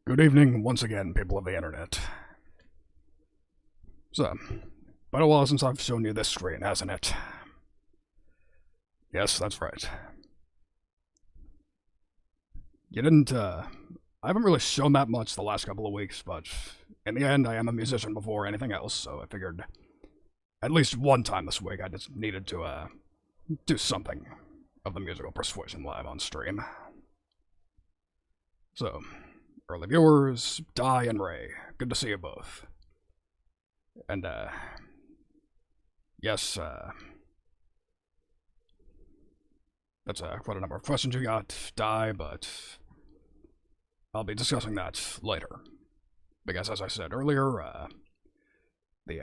Good evening once again, people of the internet. So, been a while since I've shown you this screen, hasn't it? Yes, that's right. I haven't really shown that much the last couple of weeks, but in the end, I am a musician before anything else, so I figured at least one time this week I just needed to, do something of the musical persuasion live on stream. So, early viewers, Di and Ray, good to see you both. And, yes, that's quite a number of questions you got, Di, but I'll be discussing that later. Because, as I said earlier, the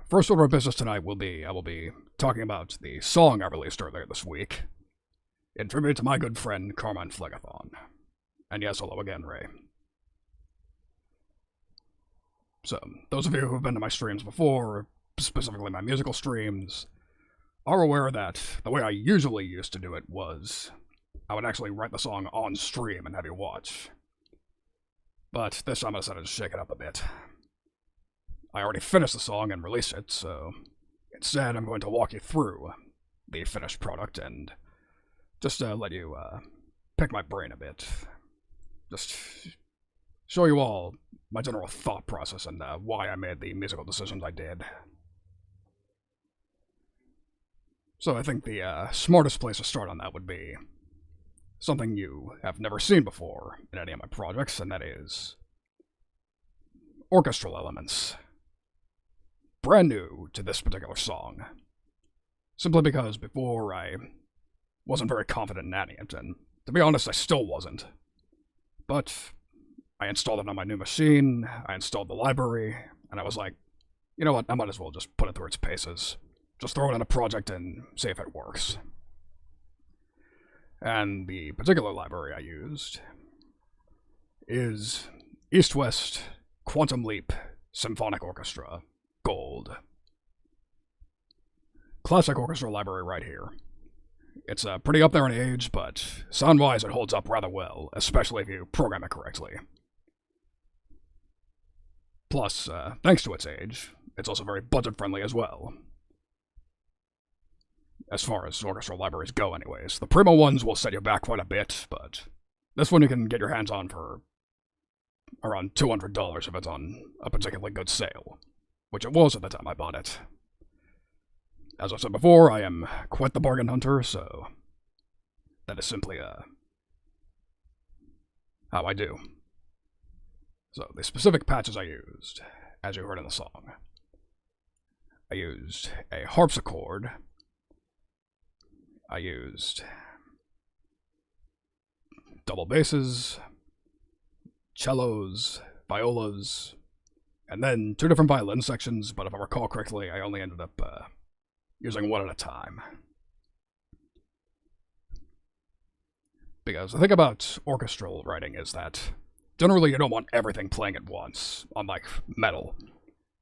first order of business tonight I will be talking about the song I released earlier this week, in tribute to my good friend Carmine Phlegathon. And yes, hello again, Ray. So, those of you who have been to my streams before, specifically my musical streams, are aware that the way I usually used to do it was I would actually write the song on stream and have you watch. But this time I decided to shake it up a bit. I already finished the song and released it, so instead I'm going to walk you through the finished product and just let you pick my brain a bit. Just show you all my general thought process and why I made the musical decisions I did. So I think the smartest place to start on that would be something you have never seen before in any of my projects, and that is Orchestral Elements. Brand new to this particular song. Simply because before I wasn't very confident in adding it, and to be honest, I still wasn't. But I installed it on my new machine, I installed the library, and I was like, you know what, I might as well just put it through its paces. Just throw it in a project and see if it works. And the particular library I used is East-West Quantum Leap Symphonic Orchestra Gold. Classic orchestra library right here. It's pretty up there in age, but sound-wise it holds up rather well, especially if you program it correctly. Plus, thanks to its age, it's also very budget-friendly as well. As far as orchestral libraries go anyways. The Primo ones will set you back quite a bit, but this one you can get your hands on for around $200 if it's on a particularly good sale, which it was at the time I bought it. As I said before, I am quite the bargain hunter, so that is simply how I do. So the specific patches I used, as you heard in the song, I used a harpsichord, I used double basses, cellos, violas, and then two different violin sections, but if I recall correctly, I only ended up using one at a time. Because the thing about orchestral writing is that generally you don't want everything playing at once, unlike metal.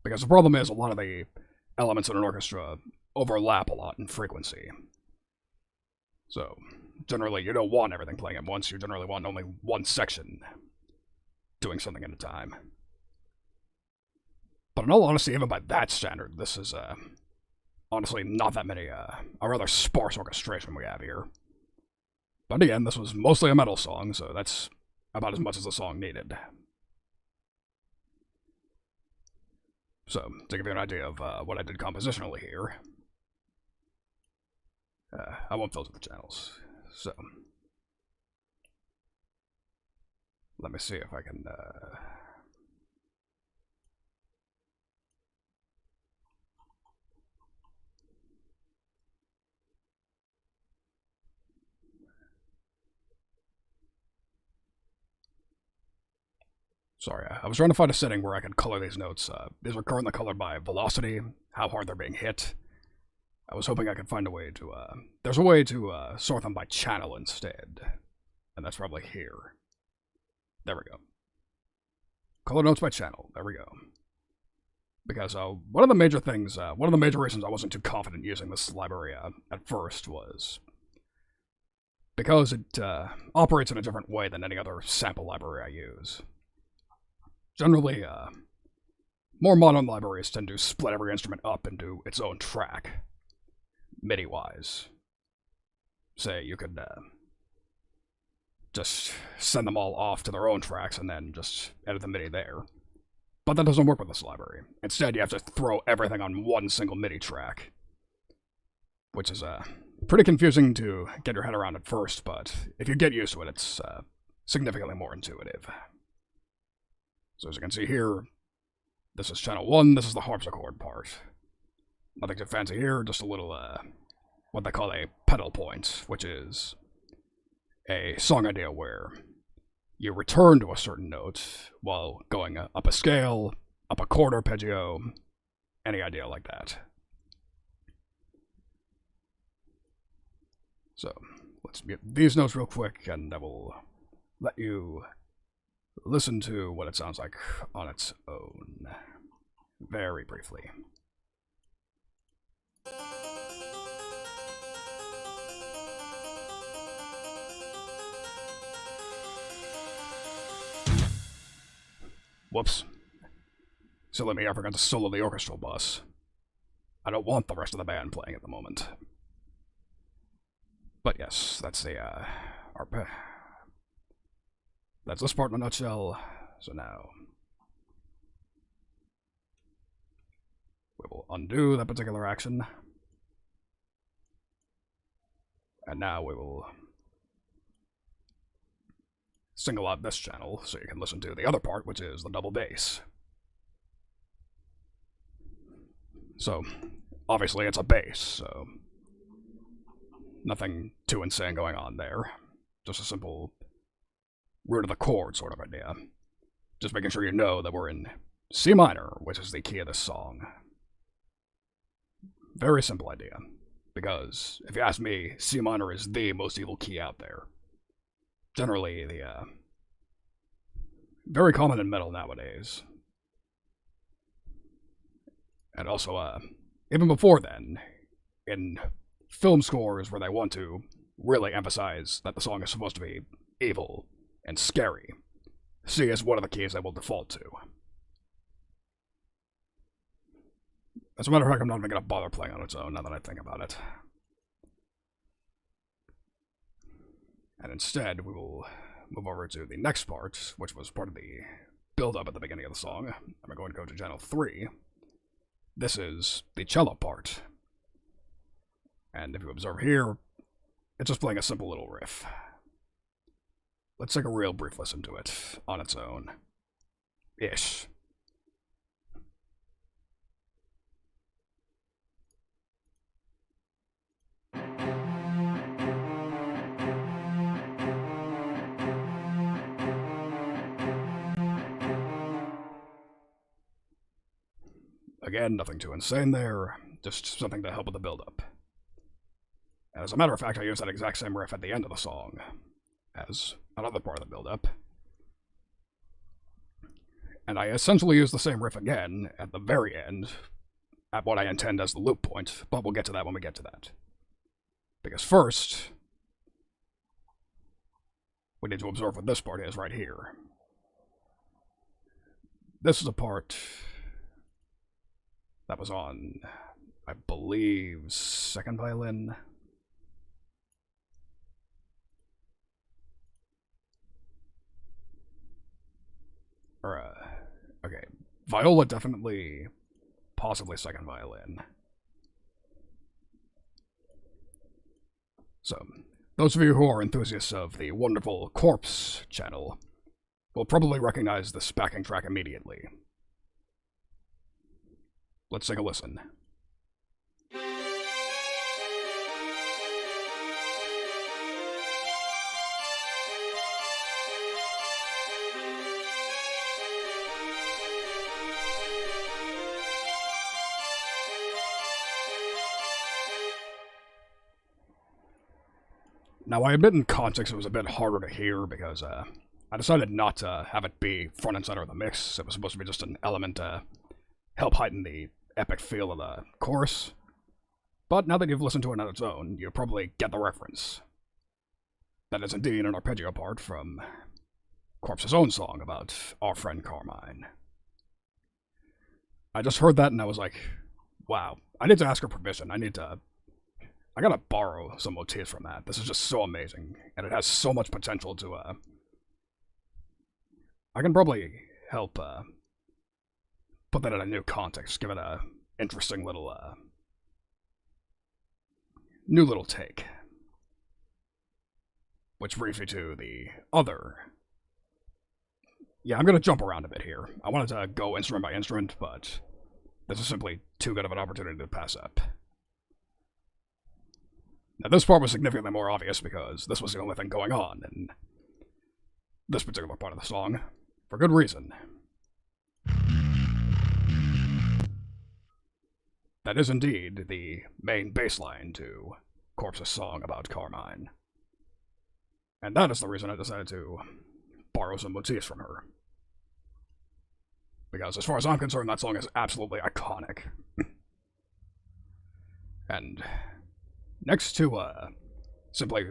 Because the problem is a lot of the elements in an orchestra overlap a lot in frequency. So, generally, you don't want everything playing at once, you generally want only one section doing something at a time. But in all honesty, even by that standard, this is, honestly not that many, a rather sparse orchestration we have here. But again, this was mostly a metal song, so that's about as much as the song needed. So, to give you an idea of what I did compositionally here, I won't filter the channels, so let me see if I can, Sorry, I was trying to find a setting where I could color these notes. These are currently colored by velocity, how hard they're being hit. I was hoping I could find a way to, there's a way to sort them by channel instead. And that's probably here. There we go. Color notes by channel. There we go. Because one of the major reasons I wasn't too confident using this library at first was because it operates in a different way than any other sample library I use. Generally, more modern libraries tend to split every instrument up into its own track, MIDI-wise. Say, you could just send them all off to their own tracks and then just edit the MIDI there. But that doesn't work with this library. Instead, you have to throw everything on one single MIDI track, which is pretty confusing to get your head around at first, but if you get used to it, it's significantly more intuitive. So as you can see here, this is channel 1, this is the harpsichord part. Nothing too fancy here, just a little, what they call a pedal point, which is a song idea where you return to a certain note while going up a scale, up a chord arpeggio, any idea like that. So, let's mute these notes real quick, and I will let you listen to what it sounds like on its own, very briefly. Whoops. Silly me, I forgot to solo the orchestral bus. I don't want the rest of the band playing at the moment. But yes, that's the, that's this part in a nutshell. So now, we will undo that particular action. And now we will single out this channel so you can listen to the other part, which is the double bass. So, obviously it's a bass, so nothing too insane going on there. Just a simple root of the chord sort of idea. Just making sure you know that we're in C minor, which is the key of this song. Very simple idea, because if you ask me, C minor is the most evil key out there. Generally, the very common in metal nowadays. And also, even before then, in film scores where they want to really emphasize that the song is supposed to be evil and scary, C is one of the keys they will default to. As a matter of fact, I'm not even going to bother playing on its own now that I think about it. And instead, we will move over to the next part, which was part of the build-up at the beginning of the song. I'm going to go to channel 3. This is the cello part. And if you observe here, it's just playing a simple little riff. Let's take a real brief listen to it on its own. Ish. Again, nothing too insane there, just something to help with the build-up. And as a matter of fact, I use that exact same riff at the end of the song as another part of the build-up. And I essentially use the same riff again at the very end, at what I intend as the loop point, but we'll get to that when we get to that. Because first, we need to observe what this part is right here. This is a part that was on, I believe, second violin. Or, okay, viola definitely, possibly second violin. So, those of you who are enthusiasts of the wonderful Corpse channel will probably recognize this backing track immediately. Let's take a listen. Now, I admit in context it was a bit harder to hear because I decided not to have it be front and center of the mix. It was supposed to be just an element to help heighten the epic feel of the chorus. But now that you've listened to it on its own, you probably get the reference. That is indeed an arpeggio part from Corpse's own song about our friend Carmine. I just heard that and I was like, wow, I need to ask her permission. I gotta borrow some motifs from that. This is just so amazing, and it has so much potential to, I can probably help, put that in a new context, give it a interesting little, new little take. Which brings me to the other. Yeah, I'm gonna jump around a bit here. I wanted to go instrument by instrument, but this is simply too good of an opportunity to pass up. Now, this part was significantly more obvious because this was the only thing going on in this particular part of the song, for good reason. That is indeed the main bass line to Corpse's song about Carmine. And that is the reason I decided to borrow some motifs from her. Because as far as I'm concerned, that song is absolutely iconic. And next to simply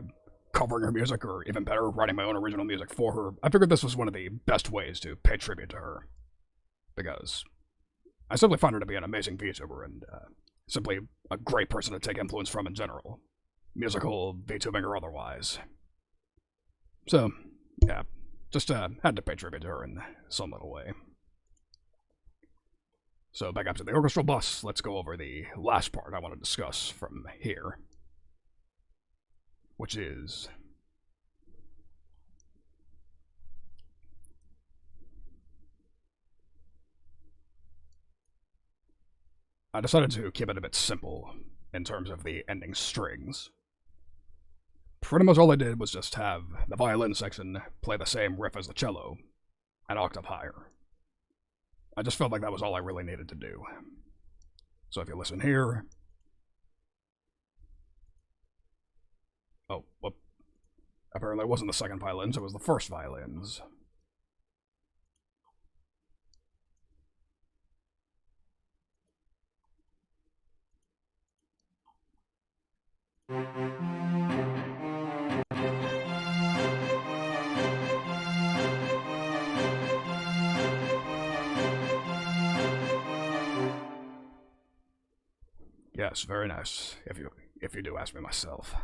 covering her music, or even better, writing my own original music for her, I figured this was one of the best ways to pay tribute to her. Because I simply find her to be an amazing VTuber and simply a great person to take influence from in general. Musical, VTubing, or otherwise. So, yeah, just had to pay tribute to her in some little way. So back up to the orchestral bus, let's go over the last part I want to discuss from here. Which is I decided to keep it a bit simple in terms of the ending strings. Pretty much all I did was just have the violin section play the same riff as the cello, an octave higher. I just felt like that was all I really needed to do. So if you listen here... Oh, whoop. Apparently it wasn't the second violins, it was the first violins. Yes, very nice, if you do ask me myself.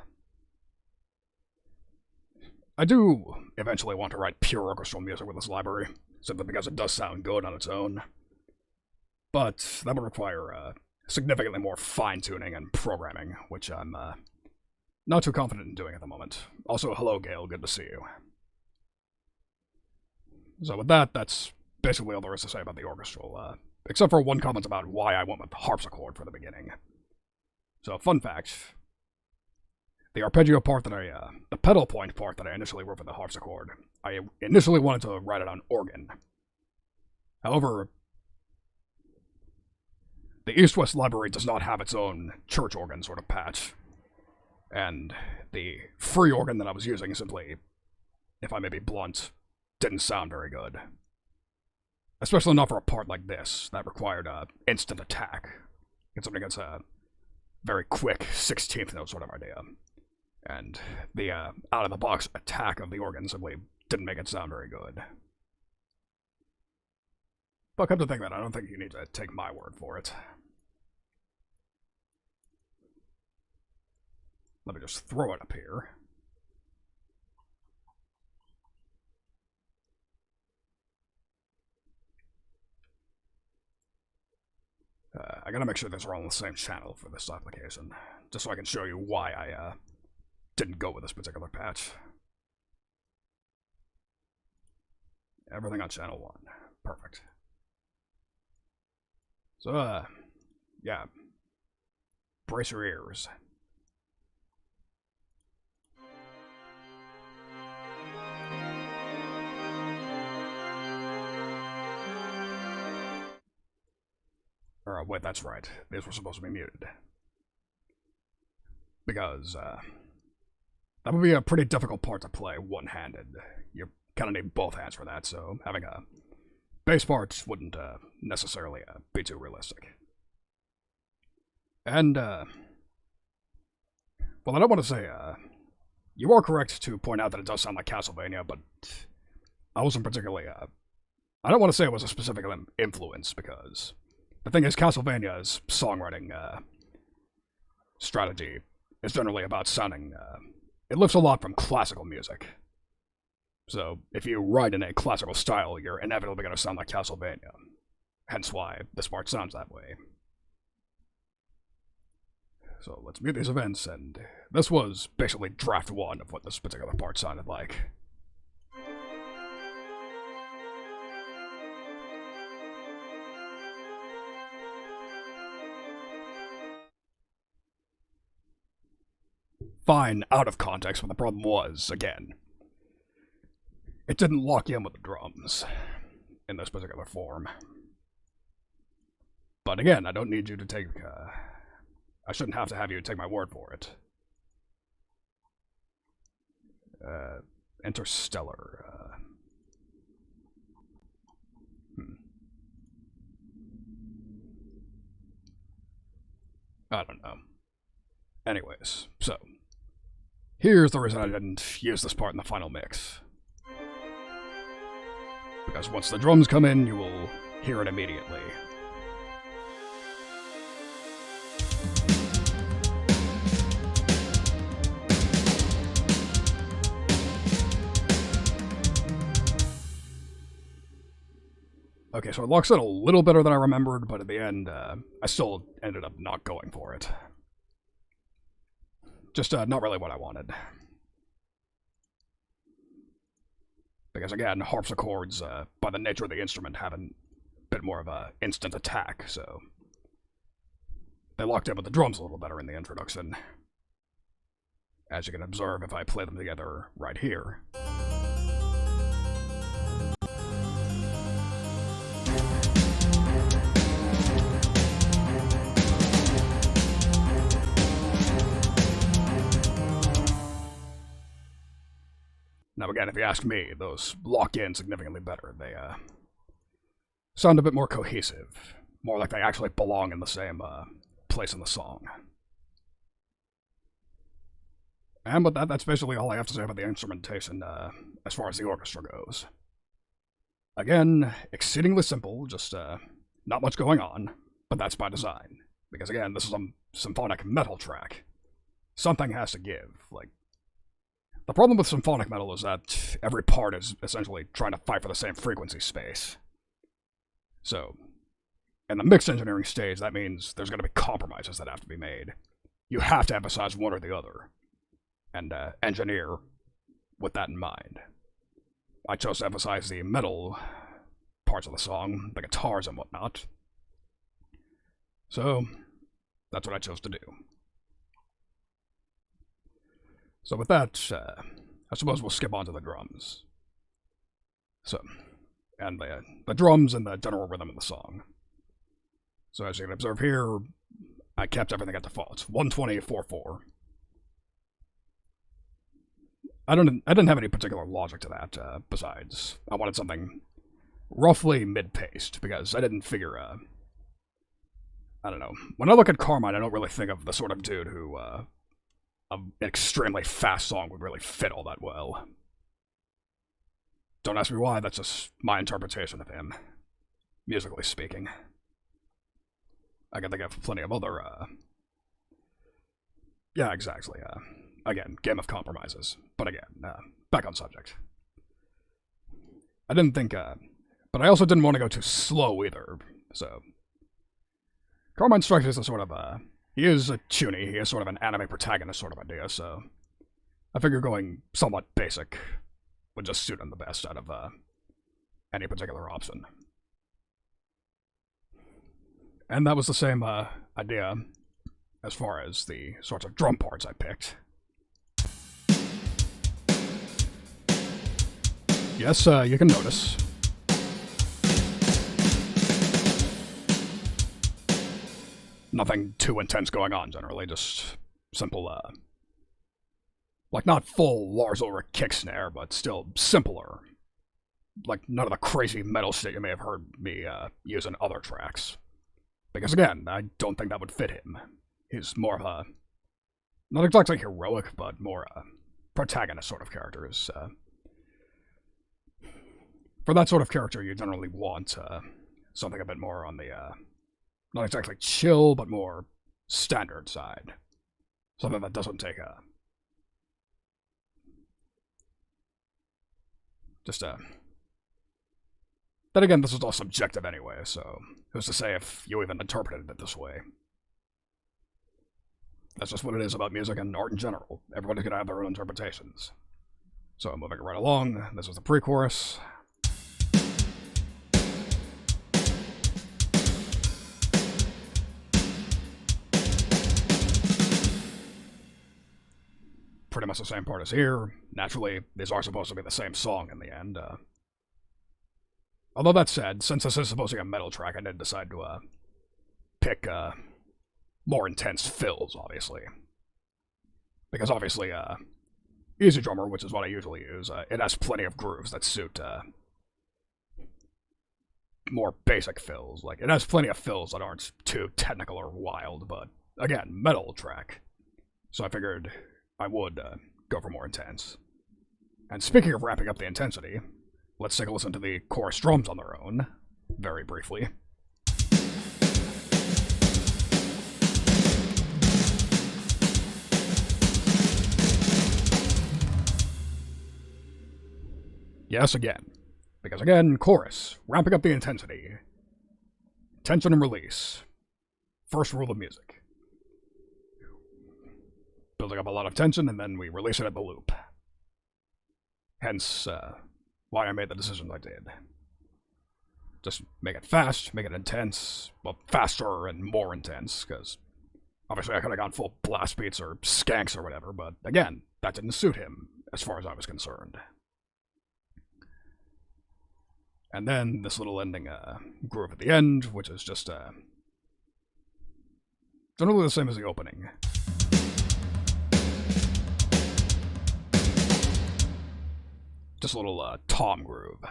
I do eventually want to write pure orchestral music with this library, simply because it does sound good on its own. But that would require significantly more fine-tuning and programming, which I'm not too confident in doing at the moment. Also, hello Gail, good to see you. So with that, that's basically all there is to say about the orchestral, except for one comment about why I went with the harpsichord for the beginning. So, fun fact, the arpeggio part that the pedal point part that I initially wrote for the harpsichord, I initially wanted to write it on organ. However, the East-West Library does not have its own church organ sort of patch, and the free organ that I was using simply, if I may be blunt, didn't sound very good. Especially not for a part like this, that required instant attack. Get something that's a very quick 16th note sort of idea. And the out-of-the-box attack of the organ simply didn't make it sound very good. But come to think of it, I don't think you need to take my word for it. Let me just throw it up here. I gotta make sure these are all on the same channel for this application, just so I can show you why I didn't go with this particular patch. Everything on channel 1. Perfect. So, yeah. Brace your ears. Or, wait, that's right. These were supposed to be muted. Because, that would be a pretty difficult part to play one-handed. You kind of need both hands for that, so having a bass part wouldn't necessarily be too realistic. And, well, I don't want to say, you are correct to point out that it does sound like Castlevania, but I wasn't particularly, I don't want to say it was a specific influence, because the thing is, Castlevania's songwriting strategy is generally about sounding, it lifts a lot from classical music. So if you write in a classical style, you're inevitably going to sound like Castlevania. Hence why this part sounds that way. So let's mute these events, and this was basically draft one of what this particular part sounded like. Fine out of context, but the problem was, again, it didn't lock in with the drums in this particular form. But again, I don't need you to take, I shouldn't have to have you take my word for it. Interstellar, I don't know. Anyways, so here's the reason I didn't use this part in the final mix. Because once the drums come in, you will hear it immediately. Okay, so it locks in a little better than I remembered, but at the end, I still ended up not going for it. Just not really what I wanted. Because again, harpsichords, by the nature of the instrument, have a bit more of a instant attack, so they locked in with the drums a little better in the introduction. As you can observe if I play them together right here. Now again, if you ask me, those lock in significantly better. They sound a bit more cohesive, more like they actually belong in the same place in the song. And with that, that's basically all I have to say about the instrumentation as far as the orchestra goes. Again, exceedingly simple, just not much going on, but that's by design. Because again, this is a symphonic metal track. Something has to give, like, the problem with symphonic metal is that every part is essentially trying to fight for the same frequency space. So, in the mix engineering stage, that means there's going to be compromises that have to be made. You have to emphasize one or the other, and engineer with that in mind. I chose to emphasize the metal parts of the song, the guitars and whatnot. So, that's what I chose to do. So with that, I suppose we'll skip on to the drums. So, and the drums and the general rhythm of the song. So as you can observe here, I kept everything at default. 120/4/4. I didn't have any particular logic to that, besides I wanted something roughly mid-paced, because I didn't figure, I don't know. When I look at Carmine, I don't really think of the sort of dude who, an extremely fast song would really fit all that well. Don't ask me why, that's just my interpretation of him, musically speaking. I can think of plenty of other, yeah, exactly, again, game of compromises. But again, back on subject. I didn't think, but I also didn't want to go too slow either, so Carmine strikes me as a sort of, he is a tuny, he is sort of an anime protagonist sort of idea, so I figure going somewhat basic would just suit him the best out of any particular option. And that was the same idea as far as the sorts of drum parts I picked. Yes, you can notice. Nothing too intense going on, generally, just simple, like not full Lars Ulrich kick snare, but still simpler. Like none of the crazy metal shit you may have heard me use in other tracks. Because again, I don't think that would fit him. He's more of a, not exactly heroic, but more protagonist sort of characters. for that sort of character, you generally want something a bit more on the, not exactly chill, but more standard side. Something that doesn't take a... Just a... Then again, this is all subjective anyway, so who's to say if you even interpreted it this way? That's just what it is about music and art in general. Everybody's gonna have their own interpretations. So moving right along, this is the pre-chorus. Pretty much the same part as here. Naturally, these are supposed to be the same song in the end. Although that said, since this is supposed to be a metal track, I did decide to pick more intense fills, obviously. Because obviously, Easy Drummer, which is what I usually use, it has plenty of grooves that suit more basic fills. Like, it has plenty of fills that aren't too technical or wild, but again, metal track. So I figured I would go for more intense. And speaking of ramping up the intensity, let's take a listen to the chorus drums on their own, very briefly. Yes, again. Because again, chorus, ramping up the intensity. Tension and release. First rule of music. Building up a lot of tension, and then we release it at the loop. Hence, why I made the decisions I did. Just make it fast, make it intense, well, faster and more intense, because obviously I could have gone full blast beats or skanks or whatever, but again, that didn't suit him, as far as I was concerned. And then this little ending groove at the end, which is just generally the same as the opening. Just a little tom groove.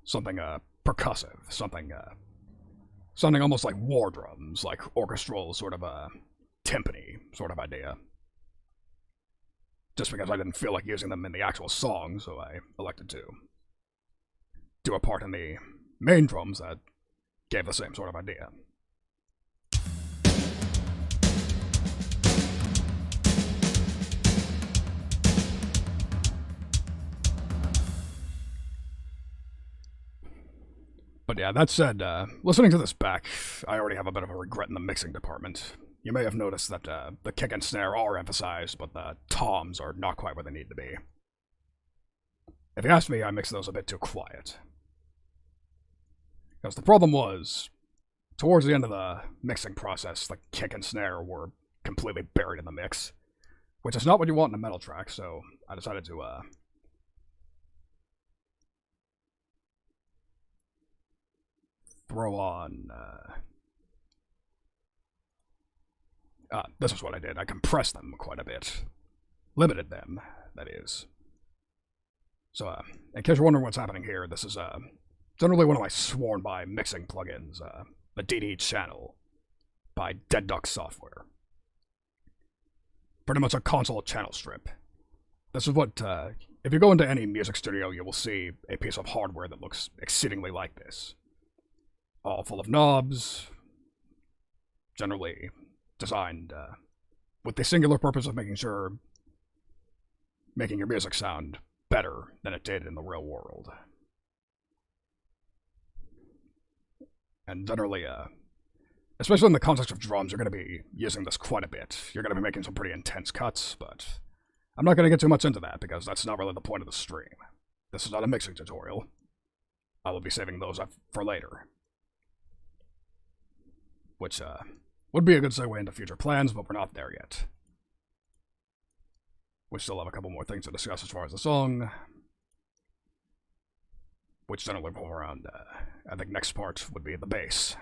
Something percussive, something almost like war drums, like orchestral sort of timpani sort of idea. Just because I didn't feel like using them in the actual song, so I elected to do a part in the main drums that gave the same sort of idea. But yeah, that said, listening to this back, I already have a bit of a regret in the mixing department. You may have noticed that the kick and snare are emphasized, but the toms are not quite where they need to be. If you ask me, I mixed those a bit too quiet. Because the problem was, towards the end of the mixing process, the kick and snare were completely buried in the mix, which is not what you want in a metal track, so I decided to throw on... this is what I did. I compressed them quite a bit. Limited them, that is. So, in case you're wondering what's happening here, this is generally one of my sworn-by mixing plugins, the DD Channel by Dead Duck Software. Pretty much a console channel strip. This is what, if you go into any music studio, you will see a piece of hardware that looks exceedingly like this. All full of knobs, generally designed with the singular purpose of making your music sound better than it did in the real world. And generally, especially in the context of drums, you're going to be using this quite a bit. You're going to be making some pretty intense cuts, but I'm not going to get too much into that because that's not really the point of the stream. This is not a mixing tutorial. I will be saving those up for later. Which would be a good segue into future plans, but we're not there yet. We still have a couple more things to discuss as far as the song, which generally revolve around, I think next part would be the bass.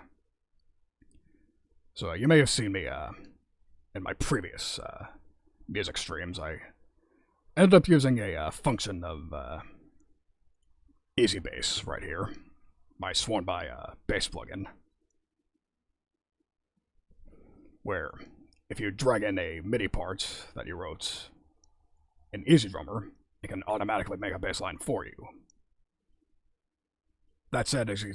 So you may have seen me in my previous music streams. I ended up using a function of Easy Bass right here, my sworn-by bass plugin, where if you drag in a MIDI part that you wrote in Easy Drummer, it can automatically make a bass line for you. that said, as you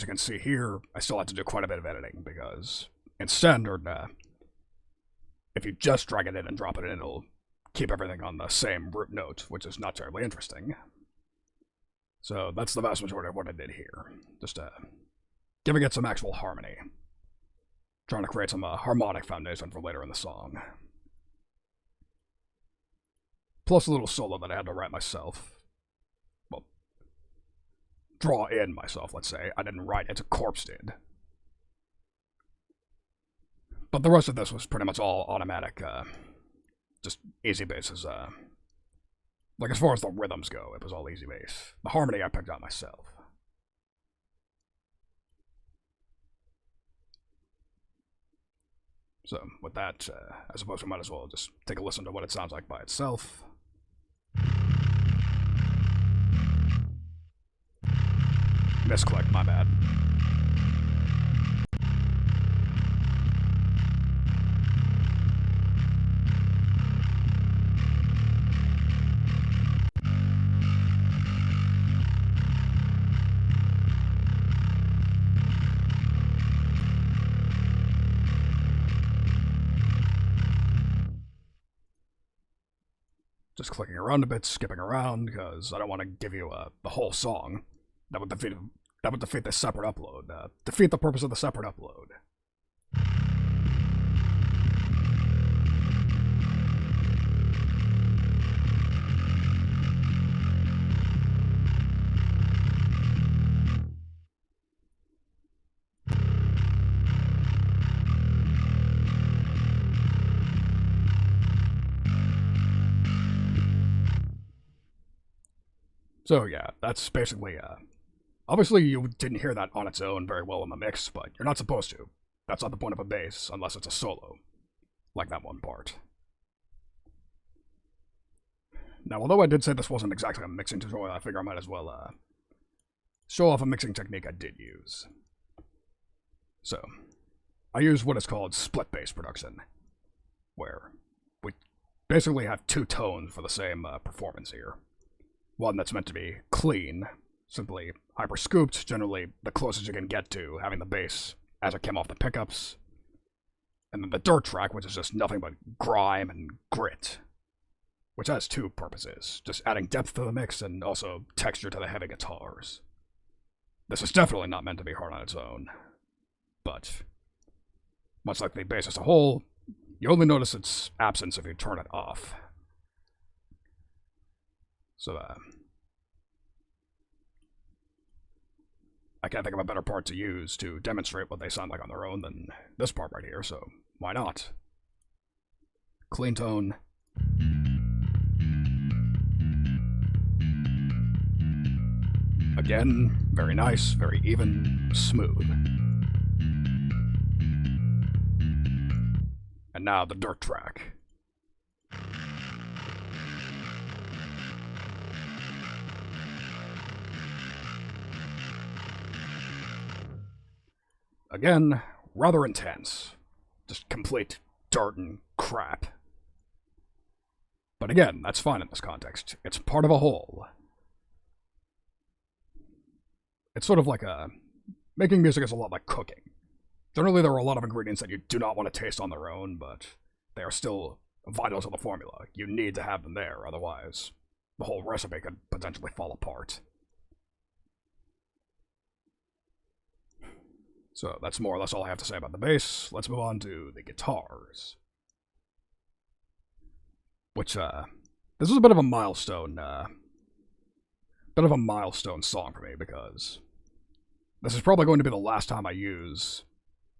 can see here, I still have to do quite a bit of editing, because in standard, if you just drag it in and drop it in, it'll keep everything on the same root note, which is not terribly interesting. So that's the vast majority of what I did here. Just giving it some actual harmony. Trying to create some harmonic foundation for later in the song. Plus a little solo that I had to write myself. Well, draw in myself, let's say. I didn't write it, a corpse did. But the rest of this was pretty much all automatic, just easy basses. Like as far as the rhythms go, it was all easy bass. The harmony I picked out myself. So with that, I suppose we might as well just take a listen to what it sounds like by itself. Misclick, my bad. Just clicking around a bit, skipping around, because I don't want to give you the whole song. That would defeat the separate upload. Defeat the purpose of the separate upload. So yeah, that's basically, obviously you didn't hear that on its own very well in the mix, but you're not supposed to. That's not the point of a bass, unless it's a solo. Like that one part. Now, although I did say this wasn't exactly a mixing tutorial, I figure I might as well, show off a mixing technique I did use. So, I use what is called split bass production, where we basically have two tones for the same performance here. One that's meant to be clean, simply hyper scooped, generally the closest you can get to having the bass as it came off the pickups. And then the dirt track, which is just nothing but grime and grit, which has two purposes, just adding depth to the mix and also texture to the heavy guitars. This is definitely not meant to be hard on its own, but much like the bass as a whole, you only notice its absence if you turn it off. So, I can't think of a better part to use to demonstrate what they sound like on their own than this part right here, so why not? Clean tone. Again, very nice, very even, smooth. And now the dirt track. Again, rather intense. Just complete dirt and crap. But again, that's fine in this context. It's part of a whole. It's sort of like making music is a lot like cooking. Generally, there are a lot of ingredients that you do not want to taste on their own, but they are still vital to the formula. You need to have them there, otherwise the whole recipe could potentially fall apart. So that's more or less all I have to say about the bass. Let's move on to the guitars. Which, this is a bit of a milestone, song for me, because this is probably going to be the last time I use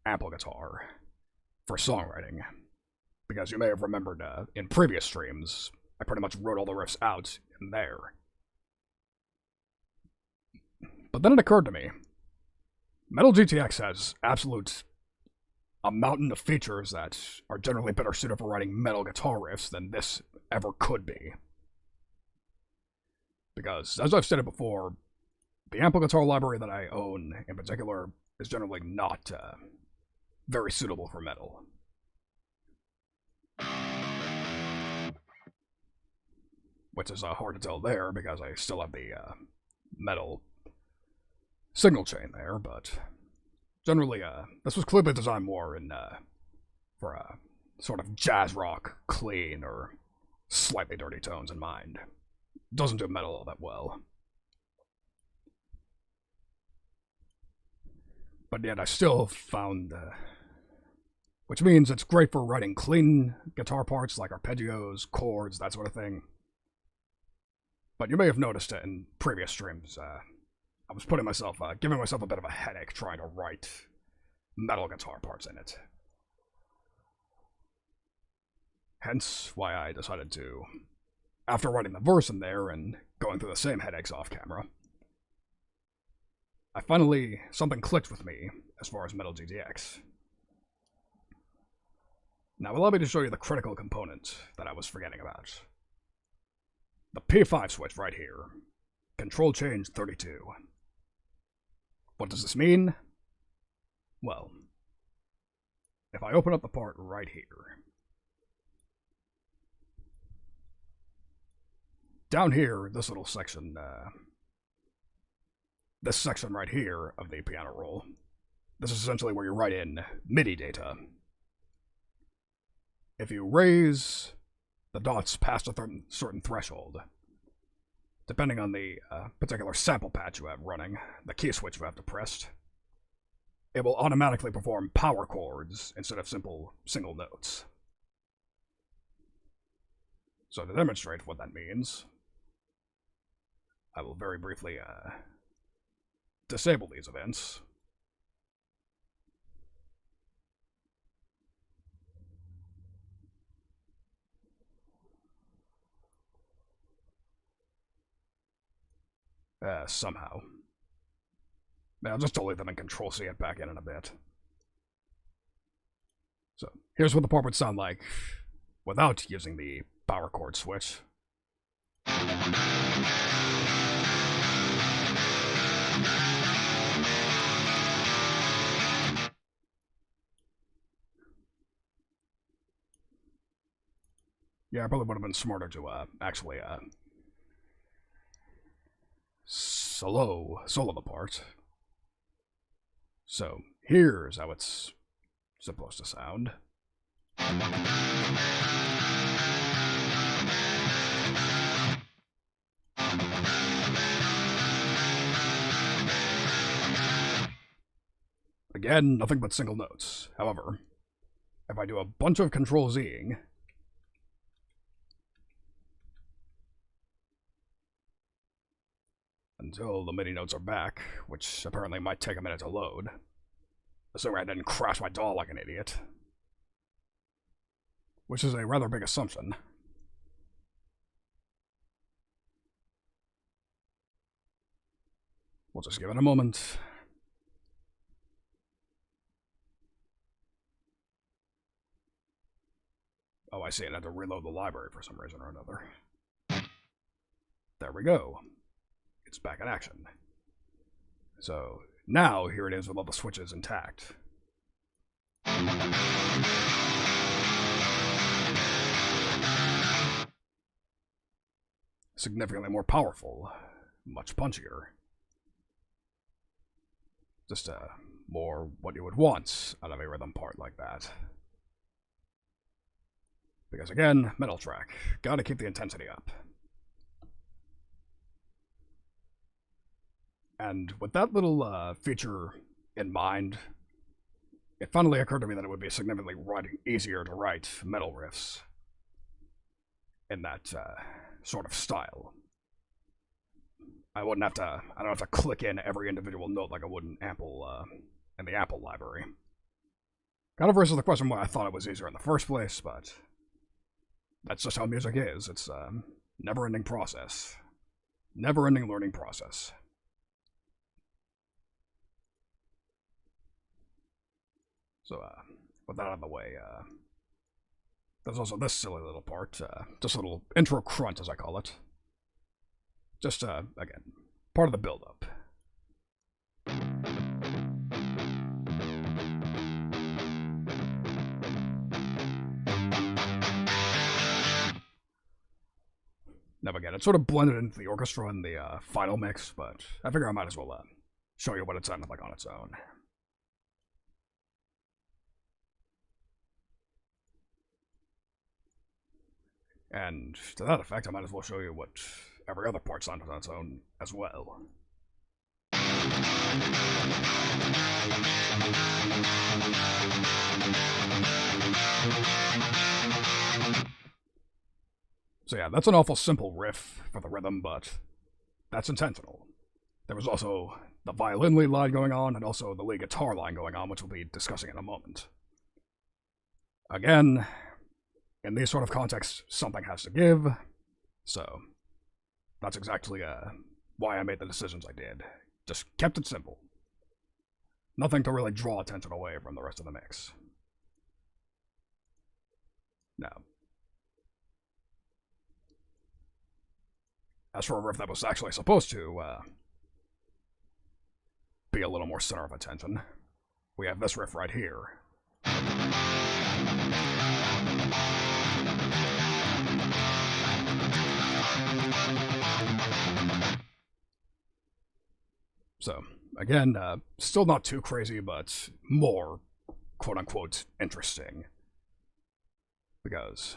ample guitar for songwriting. Because you may have remembered, in previous streams, I pretty much wrote all the riffs out in there. But then it occurred to me, Metal GTX has a mountain of features that are generally better suited for writing metal guitar riffs than this ever could be. Because, as I've stated before, the ample guitar library that I own, in particular, is generally not very suitable for metal. Which is hard to tell there, because I still have the metal signal chain there, but generally, this was clearly designed more for sort of jazz rock, clean, or slightly dirty tones in mind. Doesn't do metal all that well. But yet I still found, which means it's great for writing clean guitar parts like arpeggios, chords, that sort of thing. But you may have noticed it in previous streams. I was giving myself a bit of a headache trying to write metal guitar parts in it. Hence why I decided to, after writing the verse in there and going through the same headaches off camera, something clicked with me as far as Metal GTX. Now allow me to show you the critical component that I was forgetting about. The P5 switch right here. Control change 32. What does this mean? Well, if I open up the part right here, down here, this little section, this section right here of the piano roll, this is essentially where you write in MIDI data. If you raise the dots past a certain threshold, depending on the particular sample patch you have running, the key switch you have depressed, it will automatically perform power chords instead of simple single notes. So to demonstrate what that means, I will very briefly disable these events. Somehow. I'll just delete them and Control-C it back in a bit. So, here's what the part would sound like without using the power chord switch. Yeah, I probably would have been smarter to actually solo the part. So here's how it's supposed to sound. Again, nothing but single notes. However, if I do a bunch of Control-Zing, until the MIDI notes are back, which apparently might take a minute to load, assuming I didn't crash my DAW like an idiot, which is a rather big assumption. We'll just give it a moment. Oh, I see, I had to reload the library for some reason or another. There we go. It's back in action. So now here it is with all the switches intact. Significantly more powerful, much punchier. Just more what you would want out of a rhythm part like that. Because again, metal track, gotta keep the intensity up. And with that little feature in mind, it finally occurred to me that it would be significantly easier to write metal riffs in that sort of style. I don't have to click in every individual note like I would in the Apple library. Kind of raises the question why I thought it was easier in the first place, but that's just how music is. It's a never-ending process. Never-ending learning process. So, with that out of the way, there's also this silly little part, just a little intro crunt, as I call it. Just, again, part of the build-up. Now again, it sort of blended into the orchestra in the final mix, but I figure I might as well show you what it sounded like on its own. And to that effect, I might as well show you what every other part sounded on its own as well. So yeah, that's an awful simple riff for the rhythm, but that's intentional. There was also the violin lead line going on, and also the lead guitar line going on, which we'll be discussing in a moment. Again, in these sort of contexts, something has to give, so that's exactly why I made the decisions I did. Just kept it simple. Nothing to really draw attention away from the rest of the mix. Now, as for a riff that was actually supposed to be a little more center of attention, we have this riff right here. So, again, still not too crazy, but more, quote-unquote, interesting. Because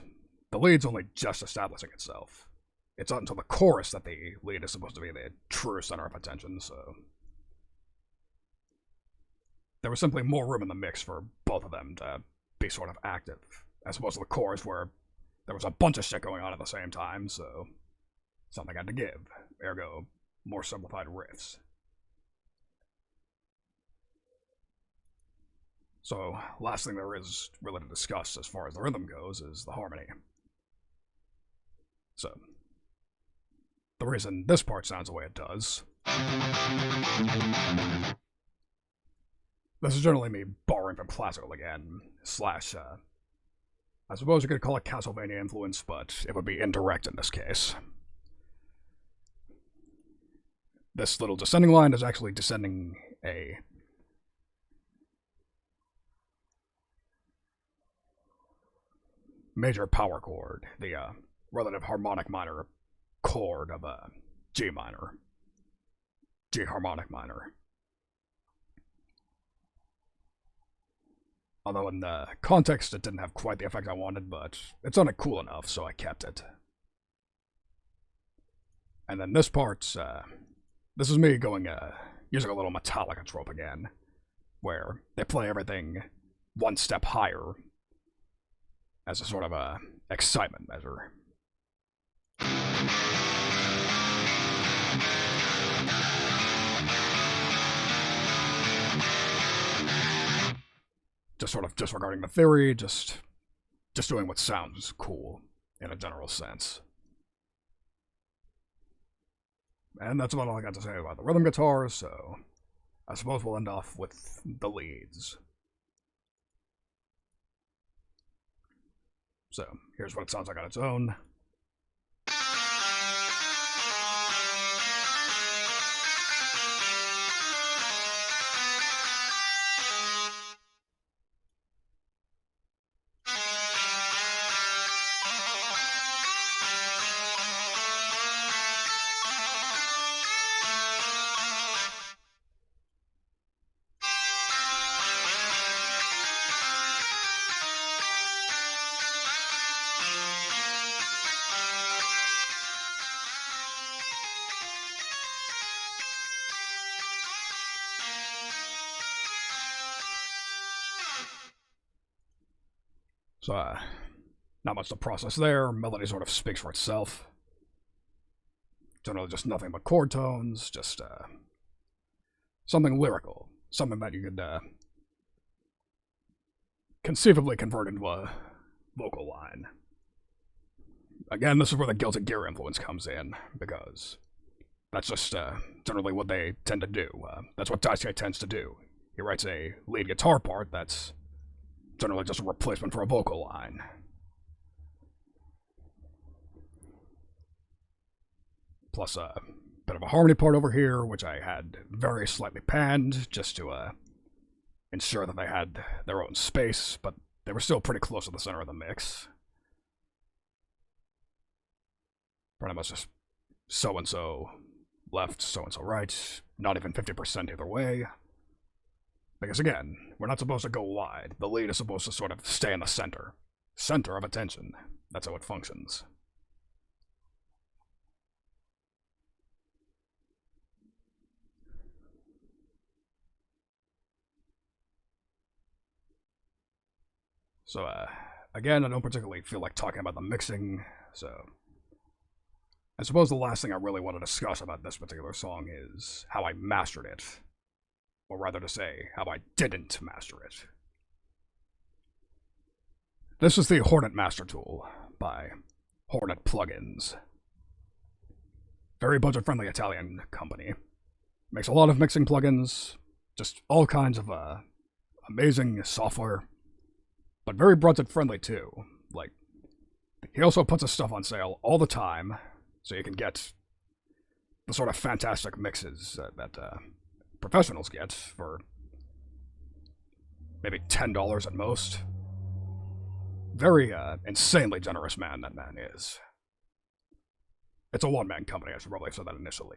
the lead's only just establishing itself. It's not until the chorus that the lead is supposed to be the true center of attention, so there was simply more room in the mix for both of them to be sort of active, as opposed to the chorus where there was a bunch of shit going on at the same time, so something had to give, ergo, more simplified riffs. So, last thing there is really to discuss as far as the rhythm goes is the harmony. So, the reason this part sounds the way it does, this is generally me borrowing from classical again, slash, I suppose you could call it Castlevania influence, but it would be indirect in this case. This little descending line is actually descending a major power chord, the relative harmonic minor chord of G minor. G harmonic minor. Although in the context it didn't have quite the effect I wanted, but it sounded cool enough, so I kept it. And then this part, this is me going, using a little Metallica trope again, where they play everything one step higher as a sort of a excitement measure. Just sort of disregarding the theory, just doing what sounds cool in a general sense. And that's about all I got to say about the rhythm guitar, so I suppose we'll end off with the leads. So, here's what it sounds like on its own. So, not much to process there. Melody sort of speaks for itself. Generally just nothing but chord tones, just something lyrical. Something that you could conceivably convert into a vocal line. Again, this is where the Guilty Gear influence comes in, because that's just generally what they tend to do. That's what Daisuke tends to do. He writes a lead guitar part that's generally just a replacement for a vocal line. Plus a bit of a harmony part over here, which I had very slightly panned, just to ensure that they had their own space, but they were still pretty close to the center of the mix. Pretty much just so-and-so left, so-and-so right, not even 50% either way. Because again, we're not supposed to go wide. The lead is supposed to sort of stay in the center. Center of attention. That's how it functions. So, again, I don't particularly feel like talking about the mixing, so I suppose the last thing I really want to discuss about this particular song is how I mastered it. Or rather to say, how I didn't master it. This is the Hornet Master Tool by Hornet Plugins. Very budget-friendly Italian company. Makes a lot of mixing plugins, just all kinds of amazing software, but very budget-friendly too. Like, he also puts his stuff on sale all the time, so you can get the sort of fantastic mixes that professionals get for maybe $10 at most. Very insanely generous man that man is. It's a one-man company, I should probably have said that initially.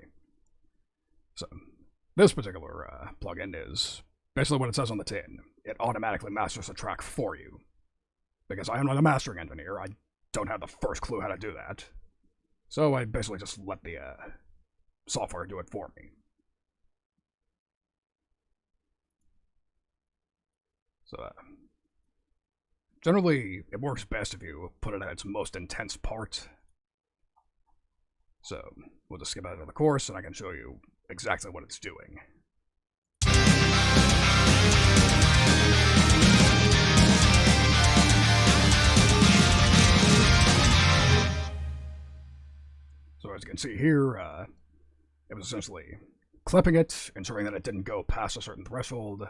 So, this particular plugin is basically what it says on the tin. It automatically masters the track for you. Because I am not a mastering engineer, I don't have the first clue how to do that. So I basically just let the software do it for me. So, generally, it works best if you put it at its most intense part. So, we'll just skip out of the course and I can show you exactly what it's doing. So as you can see here, it was essentially clipping it, ensuring that it didn't go past a certain threshold,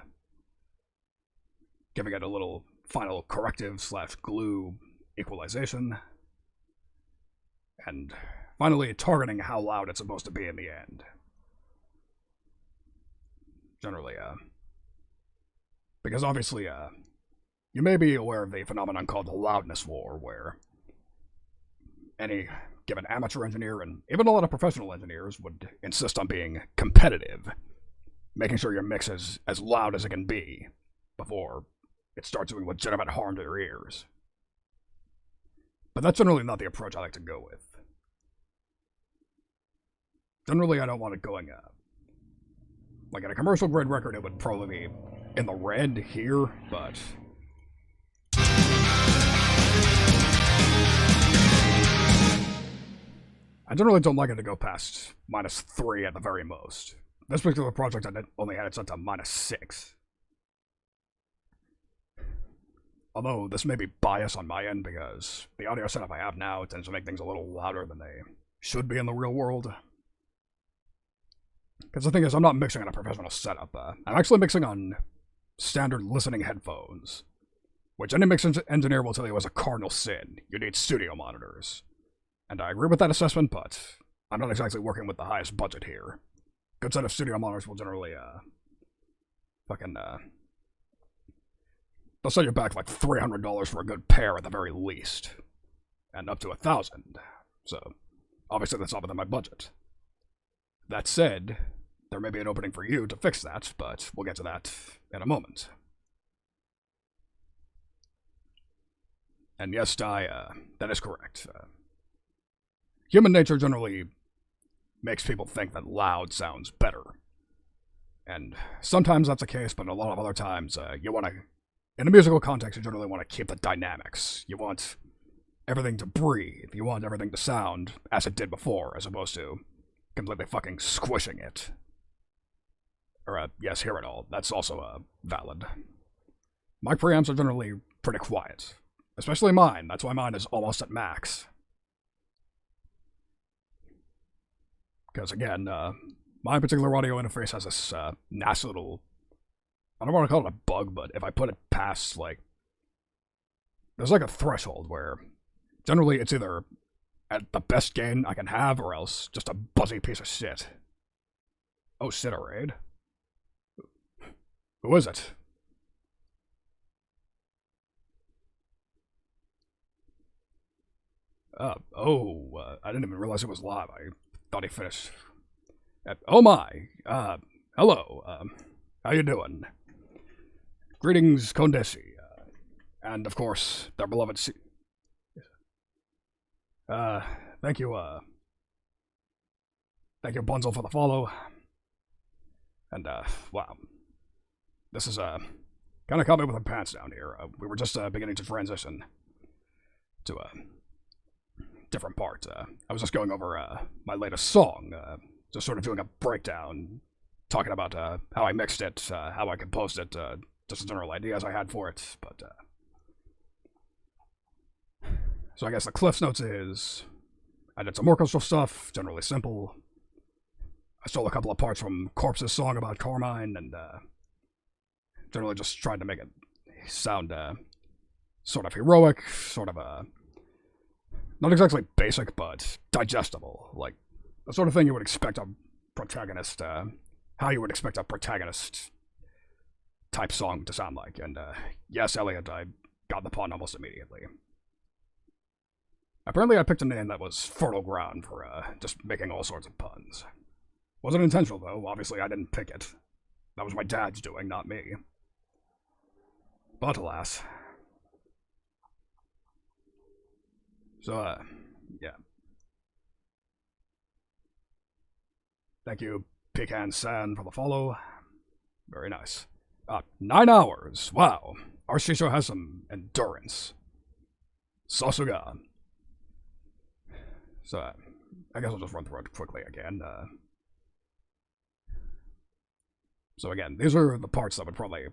giving it a little final corrective / glue equalization, and finally targeting how loud it's supposed to be in the end. Generally, because obviously, you may be aware of the phenomenon called the loudness war, where any given amateur engineer, and even a lot of professional engineers, would insist on being competitive, making sure your mix is as loud as it can be before it starts doing legitimate harm to your ears. But that's generally not the approach I like to go with. Generally, I don't want it going up. Like in a commercial grade record, it would probably be in the red here, but I generally don't like it to go past -3 at the very most. This particular project, I only had it set to -6. Although, this may be bias on my end because the audio setup I have now tends to make things a little louder than they should be in the real world. Because the thing is, I'm not mixing on a professional setup. I'm actually mixing on standard listening headphones, which any mix engineer will tell you is a cardinal sin. You need studio monitors. And I agree with that assessment, but I'm not exactly working with the highest budget here. Good set of studio monitors will generally, they'll set you back like $300 for a good pair at the very least. And up to $1,000. So, obviously that's not within my budget. That said, there may be an opening for you to fix that, but we'll get to that in a moment. And yes, that is correct. Human nature generally makes people think that loud sounds better. And sometimes that's the case, but a lot of other times, you want to, in a musical context, you generally want to keep the dynamics. You want everything to breathe. You want everything to sound as it did before, as opposed to completely fucking squishing it. Or, yes, hear it all. That's also valid. My preamps are generally pretty quiet. Especially mine. That's why mine is almost at max. Because again, my particular audio interface has this nasty little, I don't want to call it a bug, but if I put it past, like, there's like a threshold where generally it's either at the best gain I can have or else just a buzzy piece of shit. Oh shit, a raid? Who is it? I didn't even realize it was live. I thought he finished. Oh my. Hello. How you doing? Greetings, Condesi. And of course, their beloved thank you, thank you, Bunzel, for the follow. And, wow. This is, kind of caught me with my pants down here. We were just, beginning to transition to a different part. I was just going over, my latest song, just sort of doing a breakdown, talking about, how I mixed it, how I composed it, just the general ideas I had for it, but, so I guess the Cliff's Notes is, I did some orchestral stuff, generally simple. I stole a couple of parts from Corpse's song about Carmine, and, generally just tried to make it sound, sort of heroic, sort of, not exactly basic, but digestible, like, the sort of thing you would expect a protagonist, how you would expect a protagonist type song to sound like, and, yes, Elliot, I got the pun almost immediately. Apparently I picked a name that was fertile ground for, just making all sorts of puns. Wasn't intentional, though. Obviously, I didn't pick it. That was my dad's doing, not me. But alas. So, yeah. Thank you, Pecan San, for the follow. Very nice. 9 hours. Wow. Our Shisho has some endurance. Sasuga. So, I guess I'll just run through it quickly again. So again, these are the parts that would probably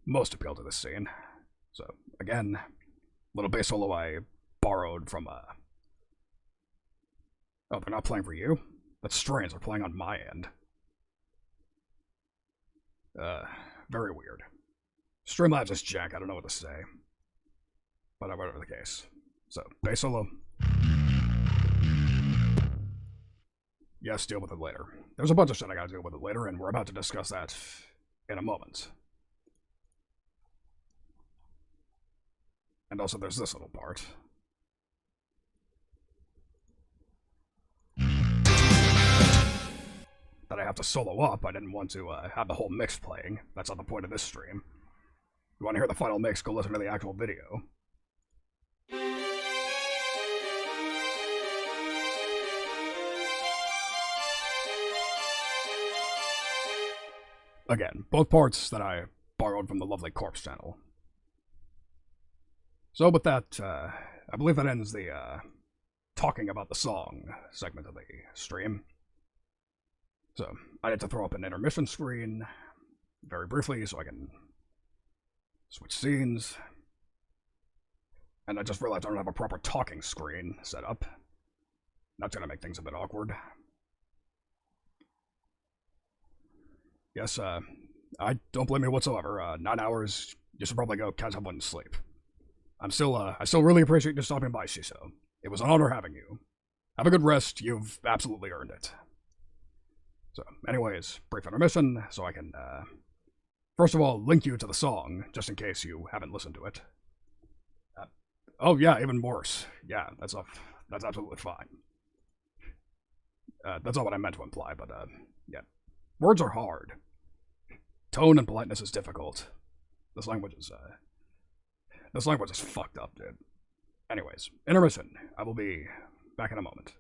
most appeal to this scene. So, again, little bass solo I borrowed from, Oh, they're not playing for you? That's strange, they're playing on my end. Very weird. Streamlabs is jank, I don't know what to say. But whatever the case. So, bass solo. Yes, deal with it later. There's a bunch of shit I gotta deal with it later, and we're about to discuss that in a moment. And also there's this little part. That I have to solo up. I didn't want to have the whole mix playing. That's not the point of this stream. You want to hear the final mix, go listen to the actual video. Again, both parts that I borrowed from the lovely Corpse channel. So with that, I believe that ends the talking about the song segment of the stream. So I need to throw up an intermission screen very briefly so I can switch scenes. And I just realized I don't have a proper talking screen set up. That's gonna make things a bit awkward. Yes, I don't blame you whatsoever. 9 hours, you should probably go catch up on sleep. I still really appreciate you stopping by, Shiso. It was an honor having you. Have a good rest, you've absolutely earned it. So, anyways, brief intermission, so I can, first of all, link you to the song, just in case you haven't listened to it. Oh yeah, even worse. Yeah, that's absolutely fine. That's not what I meant to imply, but, yeah. Words are hard. Tone and politeness is difficult. This language is fucked up, dude. Anyways, intermission. I will be back in a moment.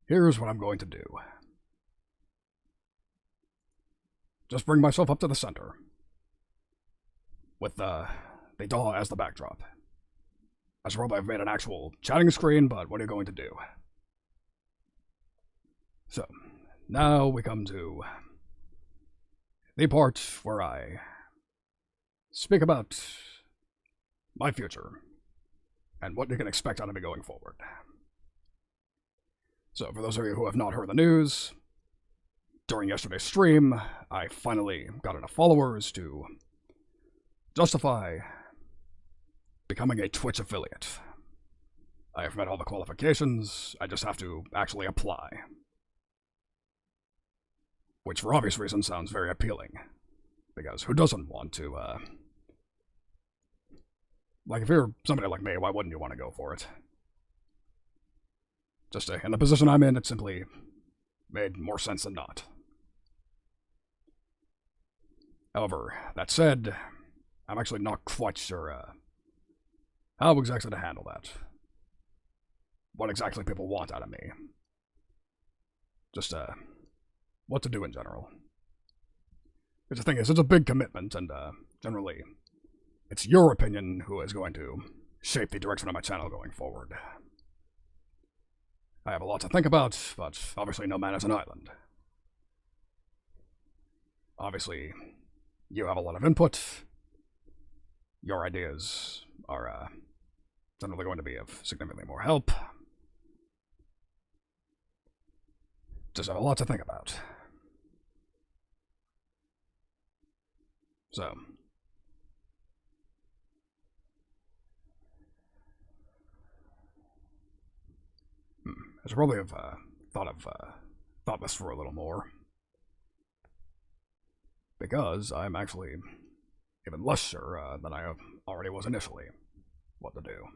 here's what I'm going to do. Just bring myself up to the center, with the DAW as the backdrop. I should probably have made an actual chatting screen, but what are you going to do? So, now we come to the part where I speak about my future and what you can expect out of me going forward. So, for those of you who have not heard the news, during yesterday's stream, I finally got enough followers to justify becoming a Twitch affiliate. I have met all the qualifications, I just have to actually apply. Which, for obvious reasons, sounds very appealing. Because who doesn't want to, like, if you're somebody like me, why wouldn't you want to go for it? Just in the position I'm in, it simply made more sense than not. However, that said, I'm actually not quite sure how exactly to handle that. What exactly people want out of me. Just, what to do in general. Because the thing is, it's a big commitment, and generally, it's your opinion who is going to shape the direction of my channel going forward. I have a lot to think about, but obviously no man is an island. Obviously, you have a lot of input. Your ideas are generally going to be of significantly more help. Just have a lot to think about. So, I should probably have thought this for a little more, because I'm actually even less sure than I already was initially what to do.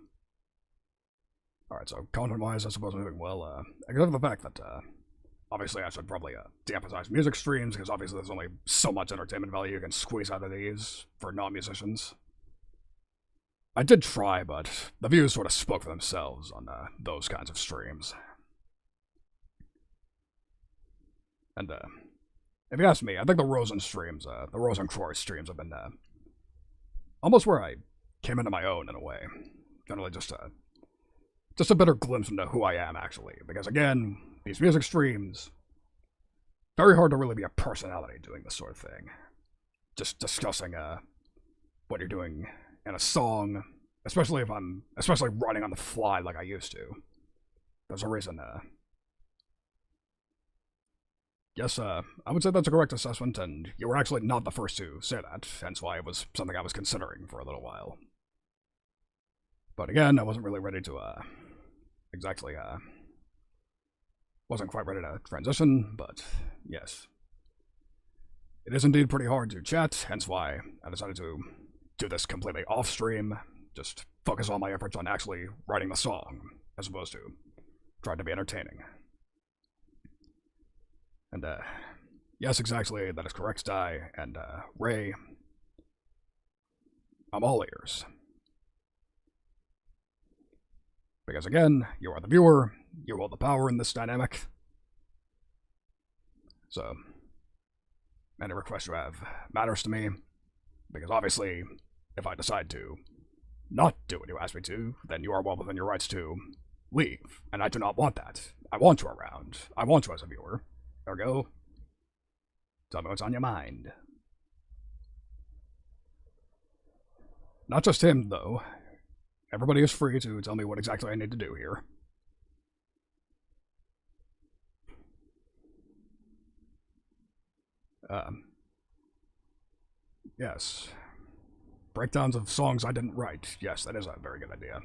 Alright, so content-wise, I suppose I'm doing well, except for the fact that, obviously I should probably de-emphasize music streams, because obviously there's only so much entertainment value you can squeeze out of these for non-musicians. I did try, but the views sort of spoke for themselves on those kinds of streams. And, if you ask me, I think the Rosen streams, the Rosencroix streams have been, almost where I came into my own in a way. Generally just a better glimpse into who I am, actually. Because again, these music streams, very hard to really be a personality doing this sort of thing. Just discussing, what you're doing in a song, especially if I'm writing on the fly like I used to. There's a reason, yes, I would say that's a correct assessment, and you were actually not the first to say that, hence why it was something I was considering for a little while. But again, I wasn't really ready to, exactly, wasn't quite ready to transition, but yes. It is indeed pretty hard to chat, hence why I decided to do this completely off-stream, just focus all my efforts on actually writing the song, as opposed to trying to be entertaining. And, yes, exactly, that is correct, Di, and, Ray. I'm all ears. Because again, you are the viewer, you hold the power in this dynamic. So, any request you have matters to me, because obviously, if I decide to not do what you ask me to, then you are well within your rights to leave, and I do not want that. I want you around. I want you as a viewer. Ergo, tell me what's on your mind. Not just him, though. Everybody is free to tell me what exactly I need to do here. Yes. Breakdowns of songs I didn't write. Yes, that is a very good idea.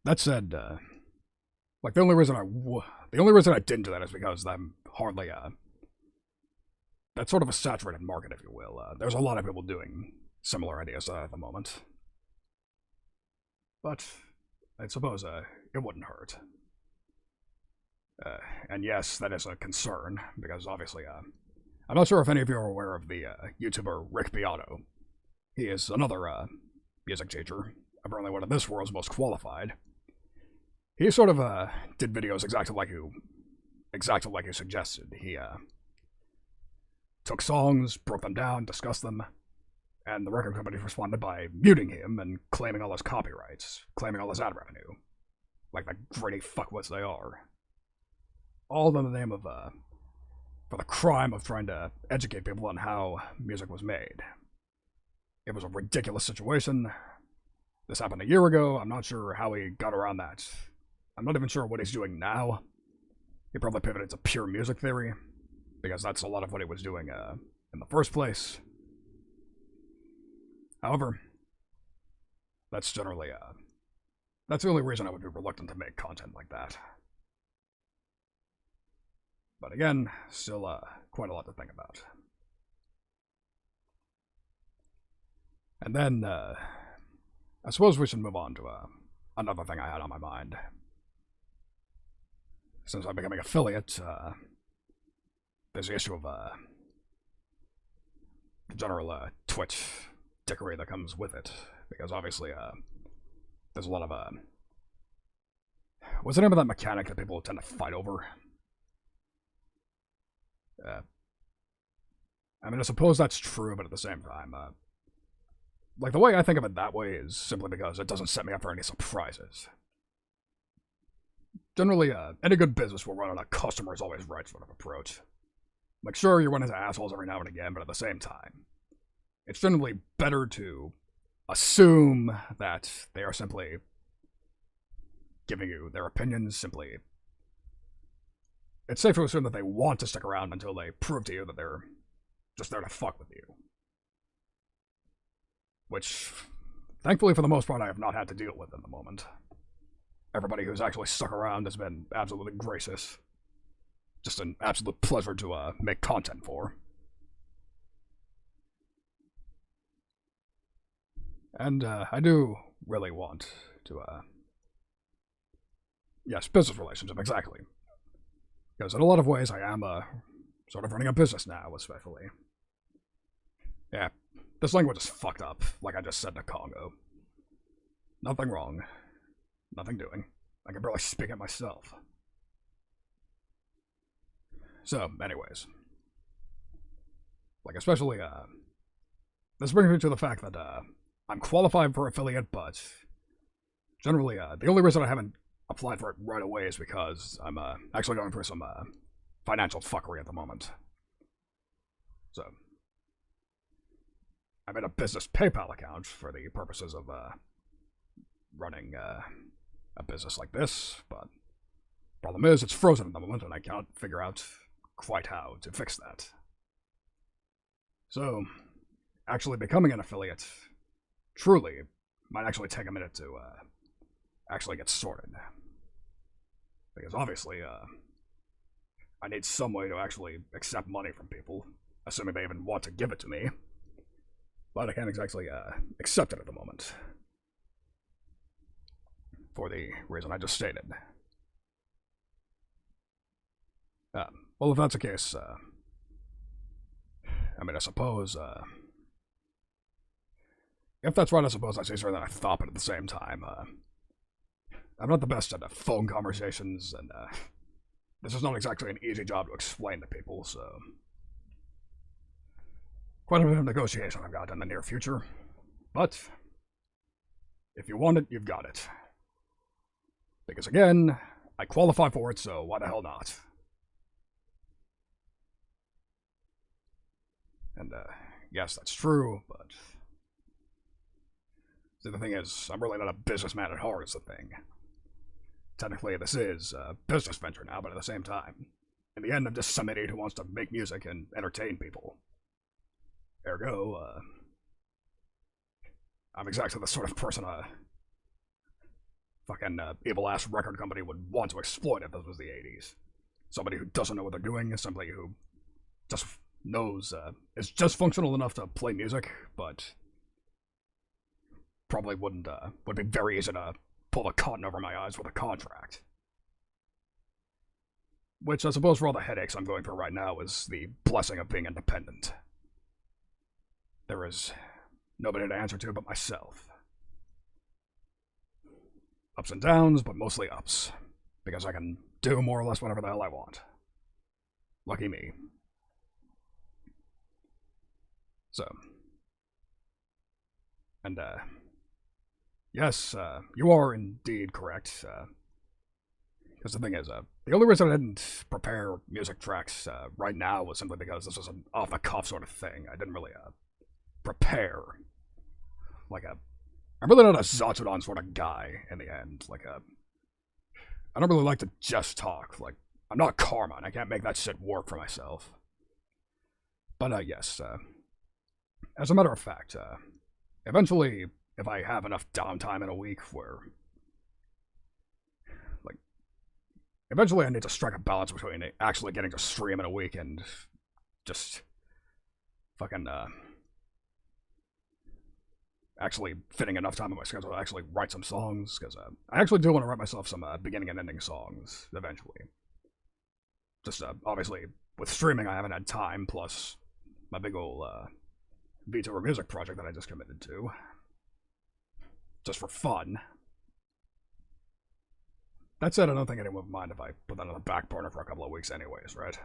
That said, like, the only reason I didn't do that is because I'm hardly, that's sort of a saturated market, if you will. There's a lot of people doing similar ideas at the moment. But I suppose, it wouldn't hurt. And yes, that is a concern, because obviously, I'm not sure if any of you are aware of the, YouTuber Rick Beato. He is another, music teacher, apparently one of this world's most qualified. he sort of did videos exactly like you suggested. He took songs, broke them down, discussed them, and the record company responded by muting him and claiming all his copyrights, claiming all his ad revenue, like the greedy fuckwits they are. All in the name of for the crime of trying to educate people on how music was made. It was a ridiculous situation. This happened a year ago. I'm not sure how he got around that. I'm not even sure what he's doing now. He probably pivoted to pure music theory, because that's a lot of what he was doing in the first place. However, that's generally that's the only reason I would be reluctant to make content like that. But again, still quite a lot to think about. And then, I suppose we should move on to another thing I had on my mind. Since I'm becoming affiliate, there's the issue of the general Twitch dickery that comes with it. Because obviously, there's a lot of what's the name of that mechanic that people tend to fight over? I mean, I suppose that's true, but at the same time, like, the way I think of it that way is simply because it doesn't set me up for any surprises. Generally, any good business will run on a customer is always right sort of approach. Like, sure, you run into assholes every now and again, but at the same time, it's generally better to assume that they are simply giving you their opinions, simply... It's safe to assume that they want to stick around until they prove to you that they're just there to fuck with you. Which, thankfully for the most part, I have not had to deal with in the moment. Everybody who's actually stuck around has been absolutely gracious. Just an absolute pleasure to make content for. And I do really want to, yes, business relationship, exactly. Because in a lot of ways, I am sort of running a business now, especially. Yeah, this language is fucked up, like I just said to Congo. Nothing wrong. Nothing doing. I can barely speak it myself. So, anyways. Like, especially, this brings me to the fact that, I'm qualified for affiliate, but generally, the only reason I haven't applied for it right away is because I'm actually going through some financial fuckery at the moment. So, I made a business PayPal account for the purposes of running a business like this, but problem is it's frozen at the moment and I can't figure out quite how to fix that. So, actually becoming an affiliate truly might actually take a minute to actually get sorted. Because obviously, I need some way to actually accept money from people, assuming they even want to give it to me. But I can't exactly accept it at the moment. For the reason I just stated. Well, if that's the case, I mean, I suppose, if that's right, I suppose that's easier than I thought, but at the same time, I'm not the best at phone conversations, and this is not exactly an easy job to explain to people, so... Quite a bit of negotiation I've got in the near future, but if you want it, you've got it. Because again, I qualify for it, so why the hell not? And, yes, that's true, but... See, the thing is, I'm really not a businessman at heart, is the thing. Technically, this is a business venture now, but at the same time, in the end, I'm just some idiot who wants to make music and entertain people. Ergo, I'm exactly the sort of person a fucking evil-ass record company would want to exploit if this was the 80s. Somebody who doesn't know what they're doing, somebody who just knows, is just functional enough to play music, but probably would be very easy to pull the cotton over my eyes with a contract. Which I suppose for all the headaches I'm going through right now is the blessing of being independent. There is nobody to answer to but myself. ups and downs, but mostly ups, because I can do more or less whatever the hell I want. Lucky me. So, and yes, you are indeed correct. Because the thing is, the only reason I didn't prepare music tracks right now was simply because this was an off-the-cuff sort of thing. I didn't really prepare. I'm really not a ZATSUDAN sort of guy in the end. I don't really like to just talk. I'm not Carmine. I can't make that shit work for myself. But yes, as a matter of fact, eventually, if I have enough downtime in a week where eventually I need to strike a balance between actually getting to stream in a week and just fucking actually fitting enough time in my schedule to actually write some songs, because I actually do want to write myself some beginning and ending songs eventually. Just obviously with streaming I haven't had time, plus my big ol' VTuber music project that I just committed to. Just for fun. That said, I don't think anyone would mind if I put that on the back burner for a couple of weeks anyways, right?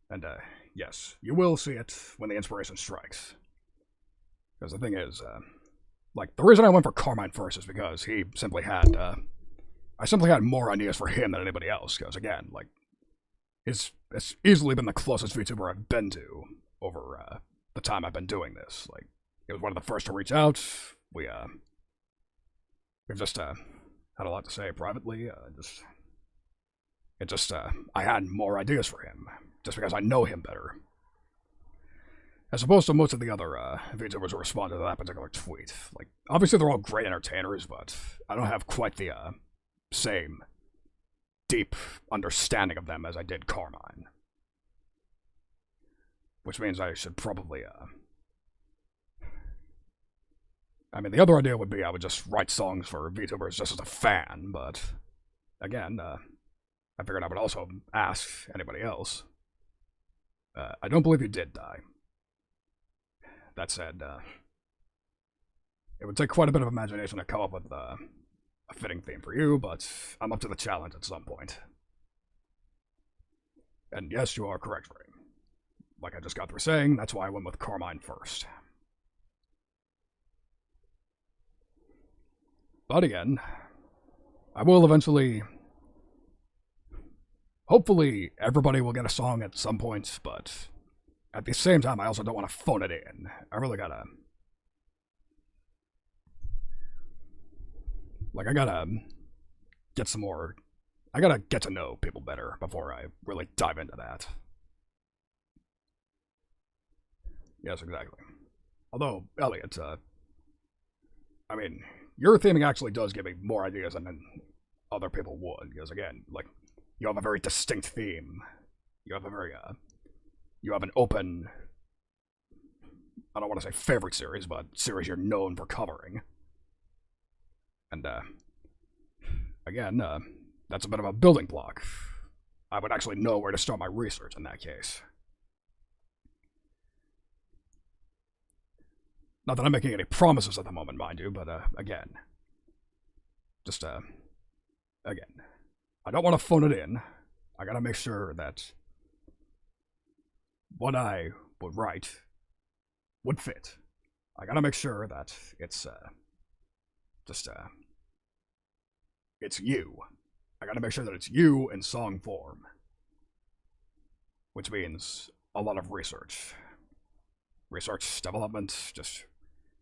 And, yes, you will see it when the inspiration strikes. Because the thing is, the reason I went for Carmine first is because he simply had, I simply had more ideas for him than anybody else, because, again, it's easily been the closest VTuber I've been to over, the time I've been doing this. He was one of the first to reach out. We've just, had a lot to say privately. I had more ideas for him, just because I know him better. As opposed to most of the other VTubers who responded to that particular tweet. Obviously they're all great entertainers, but I don't have quite the same deep understanding of them as I did Carmine. Which means I should probably, the other idea would be I would just write songs for VTubers just as a fan, but again, I figured I would also ask anybody else. I don't believe you did die. That said, it would take quite a bit of imagination to come up with a fitting theme for you, but I'm up to the challenge at some point. And yes, you are correct, Ray. Like I just got through saying, that's why I went with Carmine first. But again, I will eventually... Hopefully, everybody will get a song at some point, but at the same time, I also don't want to phone it in. I really gotta... I gotta get some more... I gotta get to know people better before I really dive into that. Yes, exactly. Although, Elliot, your theming actually does give me more ideas than other people would, because again, you have a very distinct theme. You have a very, you have an open, I don't want to say favorite series, but series you're known for covering. And, again, that's a bit of a building block. I would actually know where to start my research in that case. Not that I'm making any promises at the moment, mind you, but, again. Just, again. I don't want to phone it in. I gotta make sure that what I would write would fit. I gotta make sure that it's, it's you. I gotta make sure that it's you in song form. Which means a lot of research. Research, development, just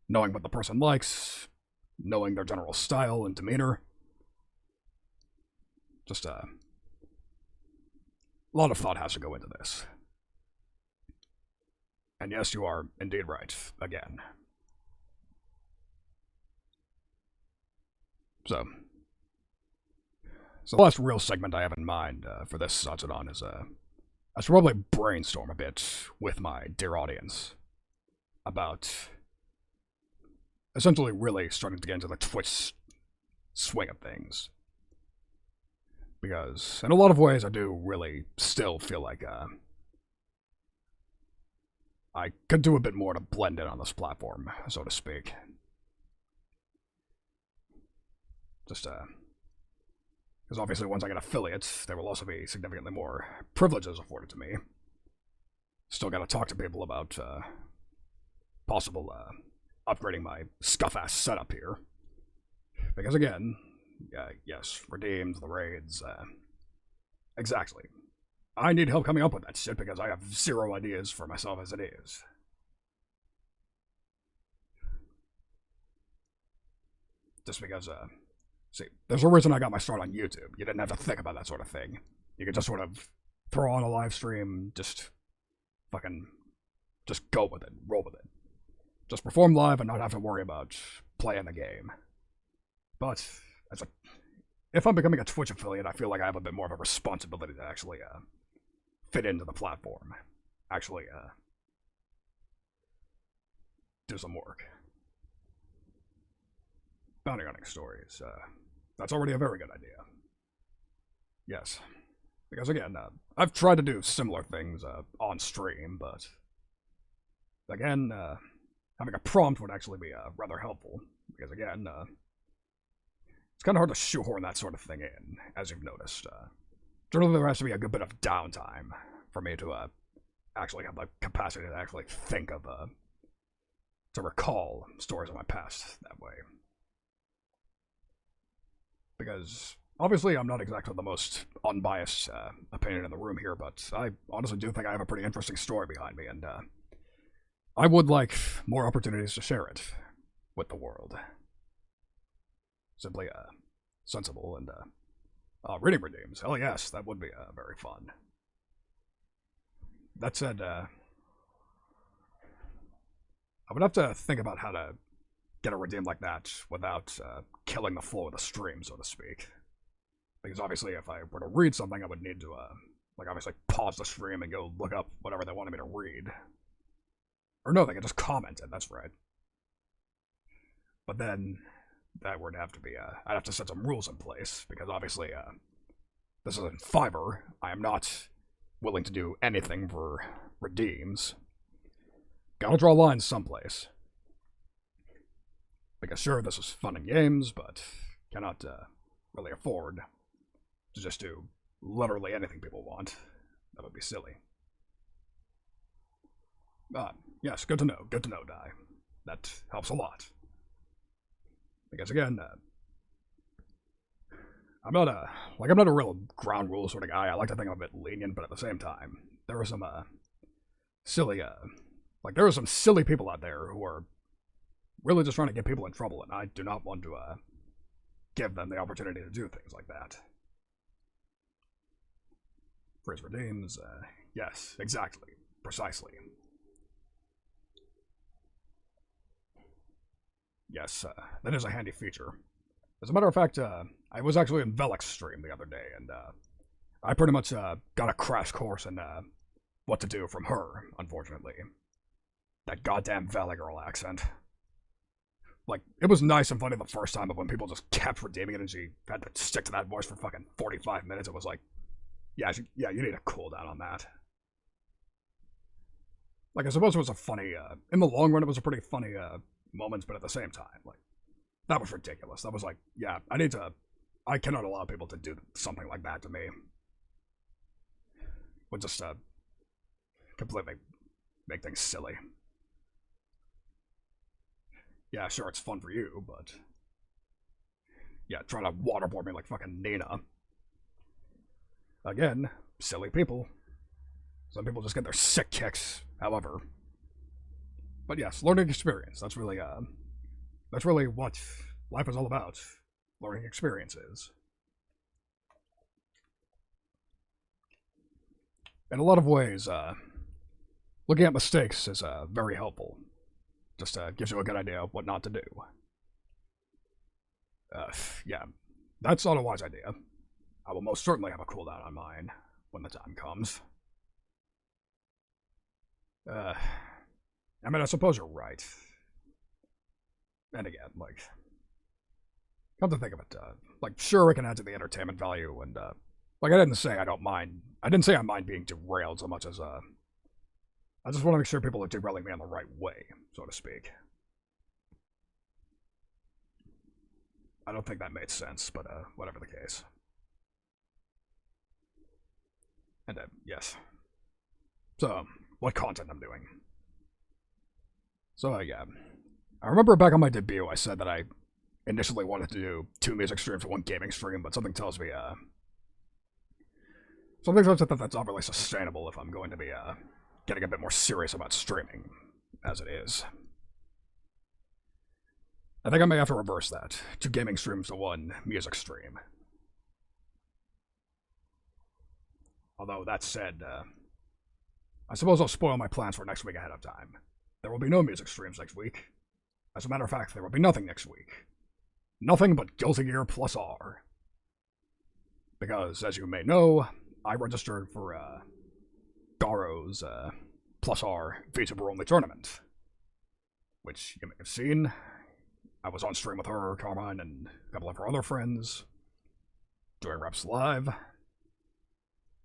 knowing what the person likes, knowing their general style and demeanor. Just, a lot of thought has to go into this. And yes, you are indeed right, again. So the last real segment I have in mind for this ZATSUDAN is, I should probably brainstorm a bit with my dear audience about essentially really starting to get into the Twitch swing of things. Because in a lot of ways I do really still feel like I could do a bit more to blend in on this platform, so to speak. Just, because obviously once I get affiliates, there will also be significantly more privileges afforded to me. Still gotta talk to people about, possible, upgrading my scuff-ass setup here. Because again, yes, redeems, the raids, exactly. I need help coming up with that shit because I have zero ideas for myself as it is. Just because, see, there's a reason I got my start on YouTube. You didn't have to think about that sort of thing. You could just sort of throw on a live stream, just fucking, just go with it, roll with it. Just perform live and not have to worry about playing the game. But, if I'm becoming a Twitch affiliate, I feel like I have a bit more of a responsibility to actually, fit into the platform. Actually, do some work. Bounty hunting stories. That's already a very good idea. Yes. Because again, I've tried to do similar things on stream, but again, having a prompt would actually be rather helpful. Because again, it's kind of hard to shoehorn that sort of thing in, as you've noticed. Generally, there has to be a good bit of downtime for me to actually have the capacity to actually think of, to recall stories of my past that way. Because obviously I'm not exactly the most unbiased opinion in the room here, but I honestly do think I have a pretty interesting story behind me, and I would like more opportunities to share it with the world. Simply sensible and reading redeems. Hell yes, that would be very fun. That said, I would have to think about how to get a redeem like that without killing the flow of the stream, so to speak. Because obviously, if I were to read something, I would need to, like, obviously pause the stream and go look up whatever they wanted me to read. Or no, they could just comment it, that's right. But then, that would have to be, I'd have to set some rules in place, because obviously, this isn't Fiverr. I am not willing to do anything for redeems. Gotta draw lines someplace. Because sure, this is fun and games, but cannot really afford to just do literally anything people want. That would be silly. Yes, good to know, Dai. That helps a lot. Because again, I'm not a real ground rule sort of guy. I like to think I'm a bit lenient, but at the same time, there are some silly, there are some silly people out there who are really just trying to get people in trouble, and I do not want to give them the opportunity to do things like that. Freeze redeems, yes, exactly, precisely. Yes, that is a handy feature. As a matter of fact, I was actually in Velik's stream the other day, and I pretty much got a crash course in what to do from her, unfortunately. That goddamn Valley Girl accent. Like, it was nice and funny the first time, but when people just kept redeeming it and she had to stick to that voice for fucking 45 minutes, it was like, yeah, you need a cooldown on that. Like, I suppose it was a funny, in the long run, it was a pretty funny moment, but at the same time, like, that was ridiculous. That was like, yeah, I cannot allow people to do something like that to me. Would just, completely make things silly. Yeah, sure, it's fun for you, but yeah, trying to waterboard me like fucking Nina. Again, silly people. Some people just get their sick kicks, however. But yes, learning experience. That's really what life is all about. Learning experiences. In a lot of ways, looking at mistakes is very helpful. Just gives you a good idea of what not to do. Yeah, that's not a wise idea. I will most certainly have a cooldown on mine when the time comes. I mean, I suppose you're right. And again, like, come to think of it, like, sure, it can add to the entertainment value, and, like, I didn't say I don't mind. I didn't say I mind being derailed so much as, I just want to make sure people are derailing me in the right way, so to speak. I don't think that made sense, but whatever the case. And yes. So, what content I'm doing. So, yeah. I remember back on my debut, I said that I initially wanted to do 2 music streams and 1 gaming stream, but something tells me, that that's not really sustainable if I'm going to be, getting a bit more serious about streaming, as it is. I think I may have to reverse that. 2 gaming streams to 1 music stream. Although, that said, I suppose I'll spoil my plans for next week ahead of time. There will be no music streams next week. As a matter of fact, there will be nothing next week. Nothing but Guilty Gear plus R. Because, as you may know, I registered for Garo's plus R VTuber-only tournament. Which you may have seen. I was on stream with her, Carmine, and a couple of her other friends. Doing reps live.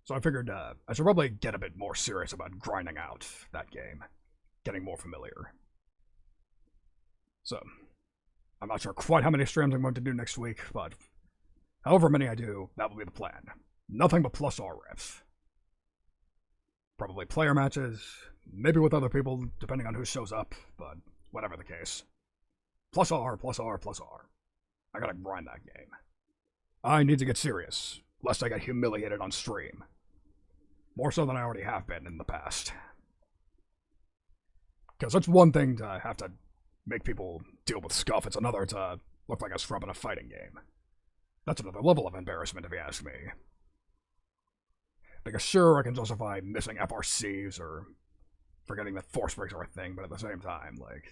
So I figured I should probably get a bit more serious about grinding out that game. Getting more familiar. So, I'm not sure quite how many streams I'm going to do next week, but however many I do, that will be the plan. Nothing but plus R refs. Probably player matches, maybe with other people, depending on who shows up, but whatever the case. Plus R, plus R, plus R. I gotta grind that game. I need to get serious, lest I get humiliated on stream. More so than I already have been in the past. Because it's one thing to have to make people deal with scuff, it's another to look like a scrub in a fighting game. That's another level of embarrassment, if you ask me. Because sure, I can justify missing FRCs or forgetting that force breaks are a thing, but at the same time, like...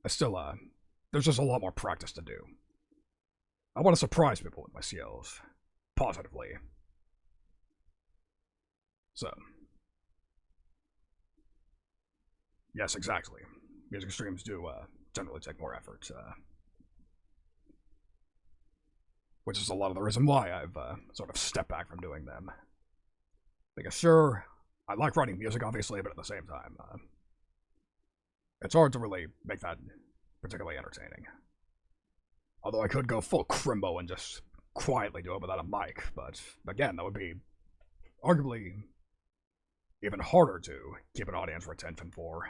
I still, there's just a lot more practice to do. I want to surprise people with my skills. Positively. So... Yes, exactly. Music streams do generally take more effort, which is a lot of the reason why I've sort of stepped back from doing them. Because sure, I like writing music, obviously, but at the same time, it's hard to really make that particularly entertaining. Although I could go full crimbo and just quietly do it without a mic, but again, that would be arguably even harder to keep an audience retention for.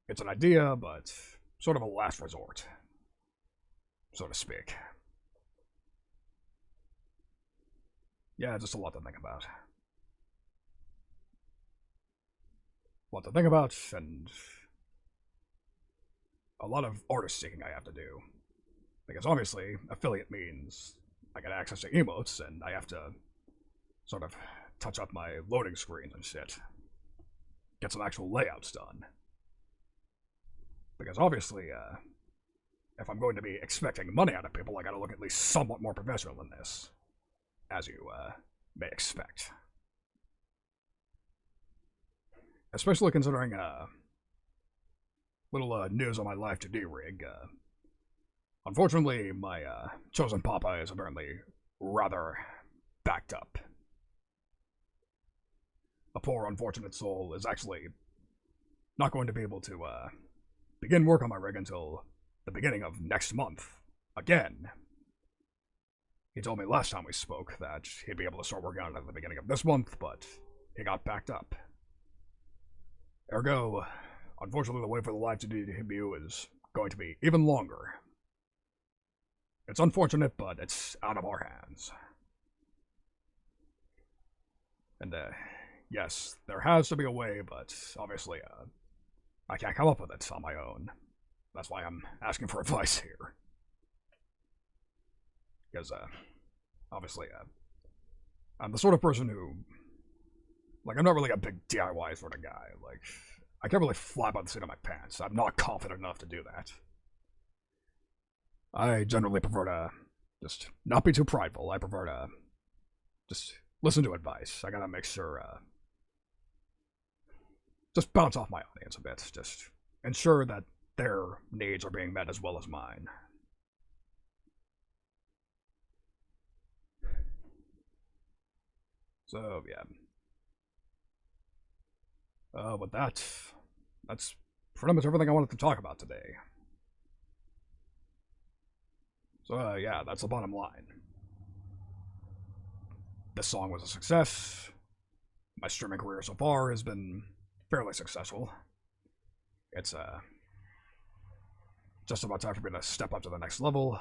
It's an idea, but sort of a last resort, so to speak. Yeah, just a lot to think about. A lot to think about, and a lot of artist seeking I have to do. Because obviously, affiliate means I get access to emotes, and I have to sort of touch up my loading screens and shit. Get some actual layouts done. Because obviously, if I'm going to be expecting money out of people, I gotta look at least somewhat more professional than this. As you, may expect. Especially considering, little, news on my Live 2D rig. Unfortunately, my, chosen papa is apparently rather backed up. A poor, unfortunate soul is actually not going to be able to, begin work on my rig until the beginning of next month. Again. He told me last time we spoke that he'd be able to start working on it at the beginning of this month, but he got backed up. Ergo, unfortunately the wait for the Live 2D debut is going to be even longer. It's unfortunate, but it's out of our hands. And, yes, there has to be a way, but obviously, I can't come up with it on my own. That's why I'm asking for advice here. Because, obviously, I'm the sort of person who, like, I'm not really a big DIY sort of guy. Like, I can't really fly by the seat of my pants. I'm not confident enough to do that. I generally prefer to just not be too prideful. I prefer to just listen to advice. I gotta make sure, just bounce off my audience a bit. Just ensure that their needs are being met as well as mine. So, yeah. With that, that's pretty much everything I wanted to talk about today. So, yeah, that's the bottom line. This song was a success. My streaming career so far has been fairly successful. It's just about time for me to step up to the next level.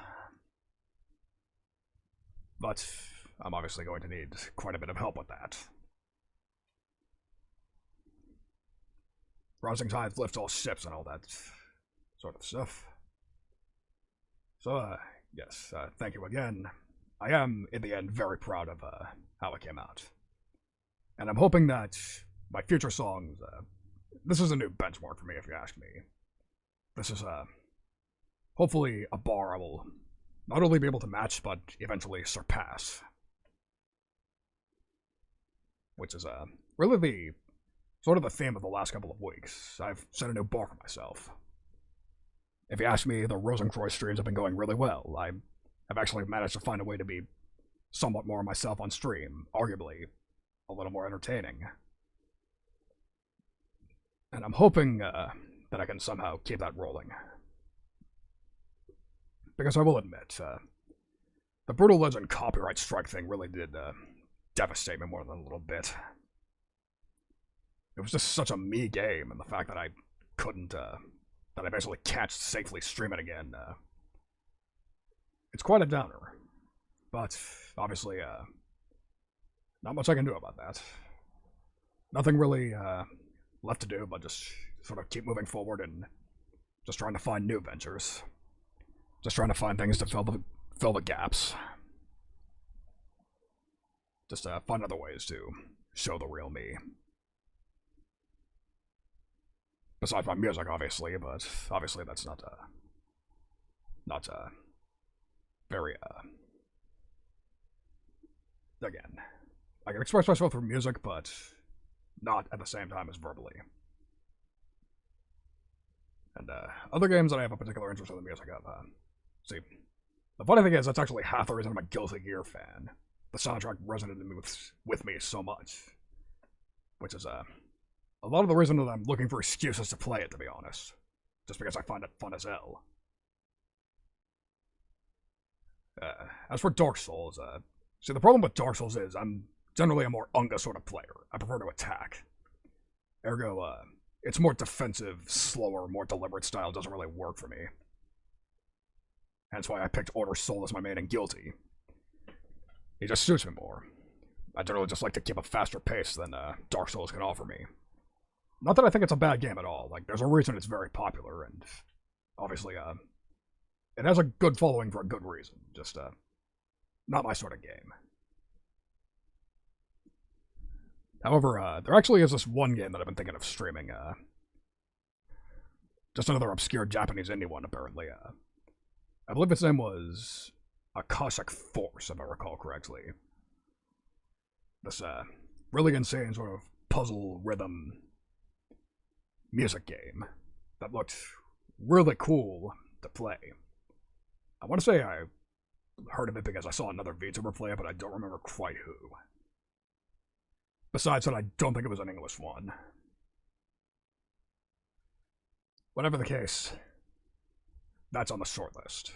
But I'm obviously going to need quite a bit of help with that. Rising tides lift all ships and all that sort of stuff. So, yes, thank you again. I am, in the end, very proud of how it came out. And I'm hoping that my future songs, this is a new benchmark for me, if you ask me. This is, hopefully, a bar I will not only be able to match, but eventually surpass. Which is, really the sort of the theme of the last couple of weeks. I've set a new bar for myself. If you ask me, the Rosencrantz streams have been going really well. I have actually managed to find a way to be somewhat more myself on stream, arguably a little more entertaining. And I'm hoping that I can somehow keep that rolling. Because I will admit, the Brutal Legend copyright strike thing really did devastate me more than a little bit. It was just such a me game, and the fact that I couldn't, that I basically can't safely stream it again, it's quite a downer. But, obviously, not much I can do about that. Nothing really left to do but just sort of keep moving forward and just trying to find new ventures. Just trying to find things to fill the gaps. Just find other ways to show the real me. Besides my music, obviously, but obviously that's not very, again, I can express myself through music, but not at the same time as verbally. And, other games that I have a particular interest in the music of, see, the funny thing is, that's actually half the reason I'm a Guilty Gear fan. The soundtrack resonated with me so much. Which is, a lot of the reason that I'm looking for excuses to play it, to be honest. Just because I find it fun as hell. As for Dark Souls, see, the problem with Dark Souls is I'm generally a more Unga sort of player. I prefer to attack. Ergo, its more defensive, slower, more deliberate style doesn't really work for me. Hence why I picked Order Soul as my main in Guilty. It just suits me more. I generally just like to keep a faster pace than Dark Souls can offer me. Not that I think it's a bad game at all. Like, there's a reason it's very popular, and obviously, it has a good following for a good reason. Just, not my sort of game. However, there actually is this one game that I've been thinking of streaming, just another obscure Japanese indie one, apparently. I believe its name was Akashic Force, if I recall correctly. This, really insane sort of puzzle rhythm music game that looked really cool to play. I want to say I heard of it because I saw another VTuber play it, but I don't remember quite who. Besides that, I don't think it was an English one. Whatever the case, that's on the short list.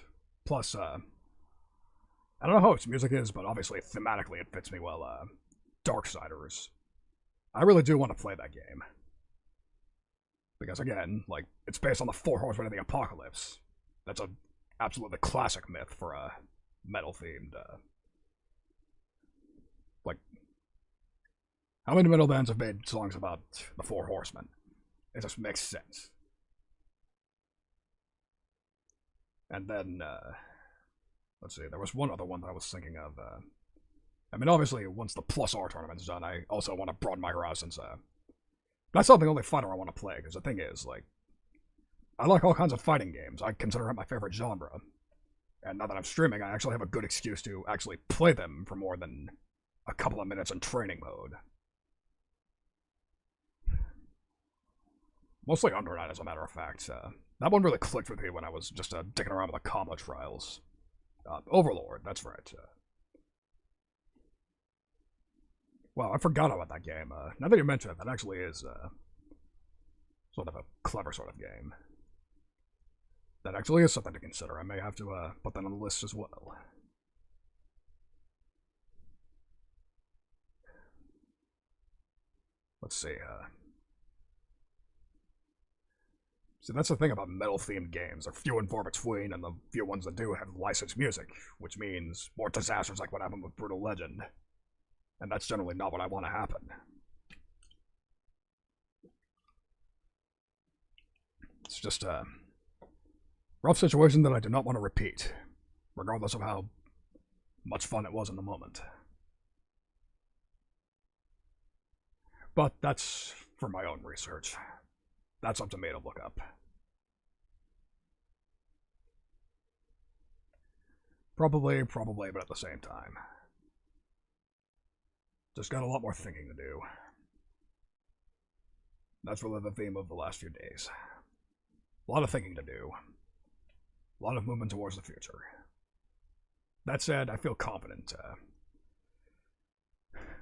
Plus, I don't know how its music is, but obviously thematically it fits me well. Darksiders. I really do want to play that game. Because again, like, it's based on the Four Horsemen of the Apocalypse. That's a absolutely classic myth for a metal-themed, like, how many metal bands have made songs about the Four Horsemen? It just makes sense. And then, let's see, there was one other one that I was thinking of. I mean, obviously, once the Plus R tournament's done, I also want to broaden my horizons. That's not the only fighter I want to play, because the thing is, like, I like all kinds of fighting games. I consider it my favorite genre. And now that I'm streaming, I actually have a good excuse to actually play them for more than a couple of minutes in training mode. Mostly Under Night, as a matter of fact. That one really clicked with me when I was just dicking around with the combo trials. Overlord, that's right. Wow, I forgot about that game. Now that you mention it, that actually is sort of a clever sort of game. That actually is something to consider. I may have to put that on the list as well. Let's see. See, that's the thing about metal-themed games. They're few and far between, and the few ones that do have licensed music, which means more disasters like what happened with Brutal Legend. And that's generally not what I want to happen. It's just a rough situation that I do not want to repeat, regardless of how much fun it was in the moment. But that's for my own research. That's up to me to look up. Probably, but at the same time. Just got a lot more thinking to do. That's really the theme of the last few days. A lot of thinking to do. A lot of movement towards the future. That said, I feel confident.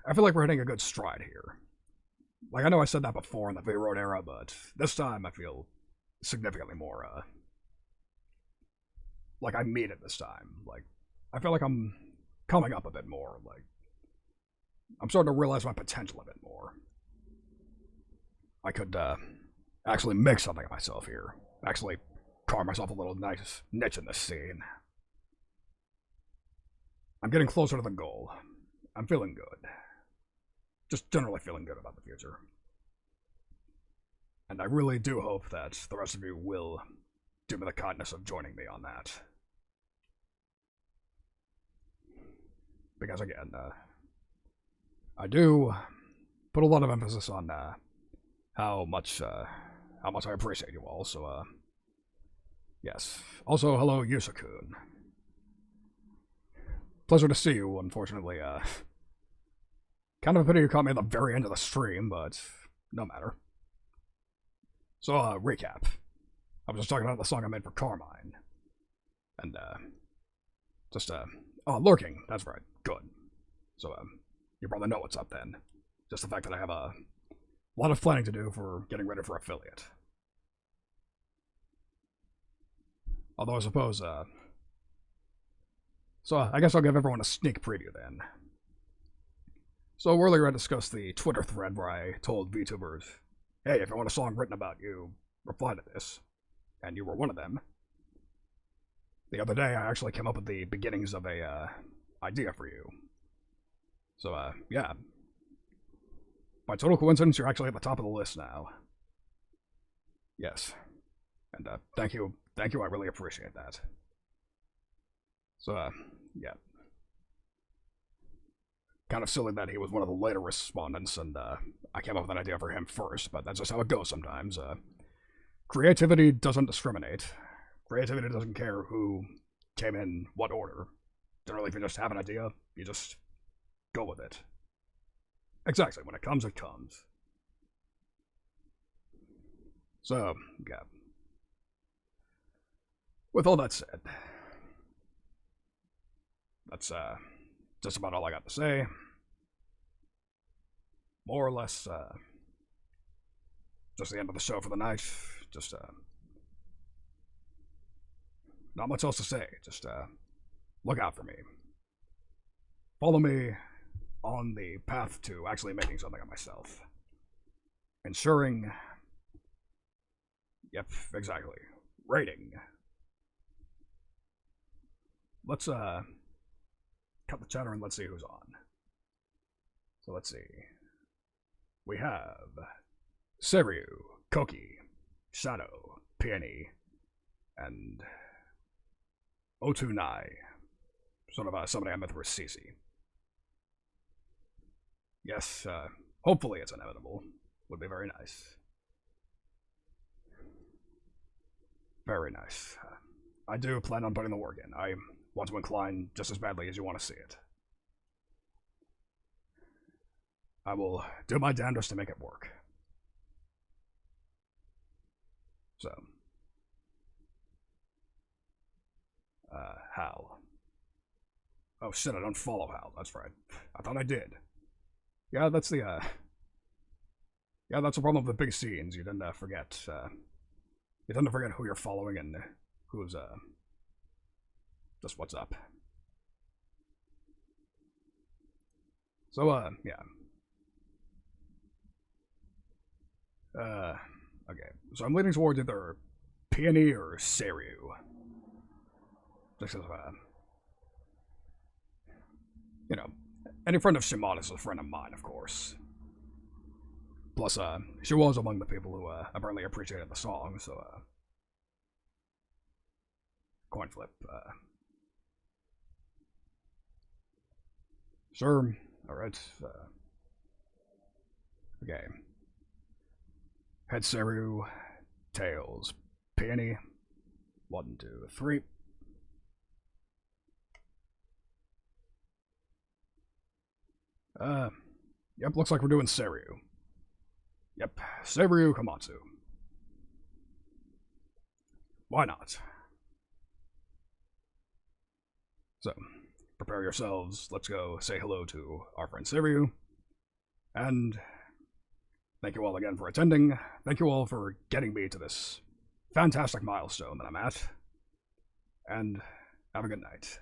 I feel like we're hitting a good stride here. Like, I know I said that before in the V-Road era, but this time I feel significantly more, like I mean it this time. Like, I feel like I'm coming up a bit more. Like, I'm starting to realize my potential a bit more. I could, actually make something of myself here. Actually carve myself a little nice niche in this scene. I'm getting closer to the goal. I'm feeling good. Just generally feeling good about the future. And I really do hope that the rest of you will do me the kindness of joining me on that. Because again, I do put a lot of emphasis on how much I appreciate you all, so yes. Also, hello, Yusakun. Pleasure to see you, unfortunately, kind of a pity you caught me at the very end of the stream, but no matter. So, recap. I was just talking about the song I made for Carmine. And, oh, lurking, that's right, good. So, you probably know what's up then. Just the fact that I have a lot of planning to do for getting ready for affiliate. Although I suppose, so I guess I'll give everyone a sneak preview then. So earlier I discussed the Twitter thread where I told VTubers, hey, if you want a song written about you, reply to this. And you were one of them. The other day I actually came up with the beginnings of a idea for you. So yeah. By total coincidence, you're actually at the top of the list now. Yes. And thank you, I really appreciate that. So yeah. Kind of silly that he was one of the later respondents, and I came up with an idea for him first, but that's just how it goes sometimes. Creativity doesn't discriminate. Creativity doesn't care who came in what order. Generally, if you just have an idea, you just go with it. Exactly, when it comes, it comes. So, yeah. With all that said, that's just about all I got to say. More or less, just the end of the show for the night. Just, not much else to say. Just, look out for me. Follow me on the path to actually making something of myself. Ensuring, yep, exactly, rating. Let's, cut the chatter and let's see who's on. So let's see. We have Seryu, Koki, Shadow, Peony, and Otunai. Sort of somebody I met through Cece. Yes, hopefully it's inevitable. Would be very nice. Very nice. I do plan on putting the work in. I want to incline just as badly as you want to see it. I will do my damnedest to make it work. So. Hal. Oh shit, I don't follow Hal, that's right. I thought I did. Yeah, that's the, yeah, Yeah, that's the problem with the big scenes. You tend to forget. You tend to forget who you're following and who's just what's up. So yeah. Okay. So I'm leaning towards either Peony or Seiryu. Just because you know, any friend of Shimada's is a friend of mine, of course. Plus, she was among the people who apparently appreciated the song, so coin flip. Sure. Alright. Okay. Head Seiryu, tails Peony. 1, 2, 3. Yep, looks like we're doing Seiryu. Yep, Seiryu Komatsu. Why not? So, prepare yourselves. Let's go say hello to our friend Seiryu. And thank you all again for attending. Thank you all for getting me to this fantastic milestone that I'm at. And have a good night.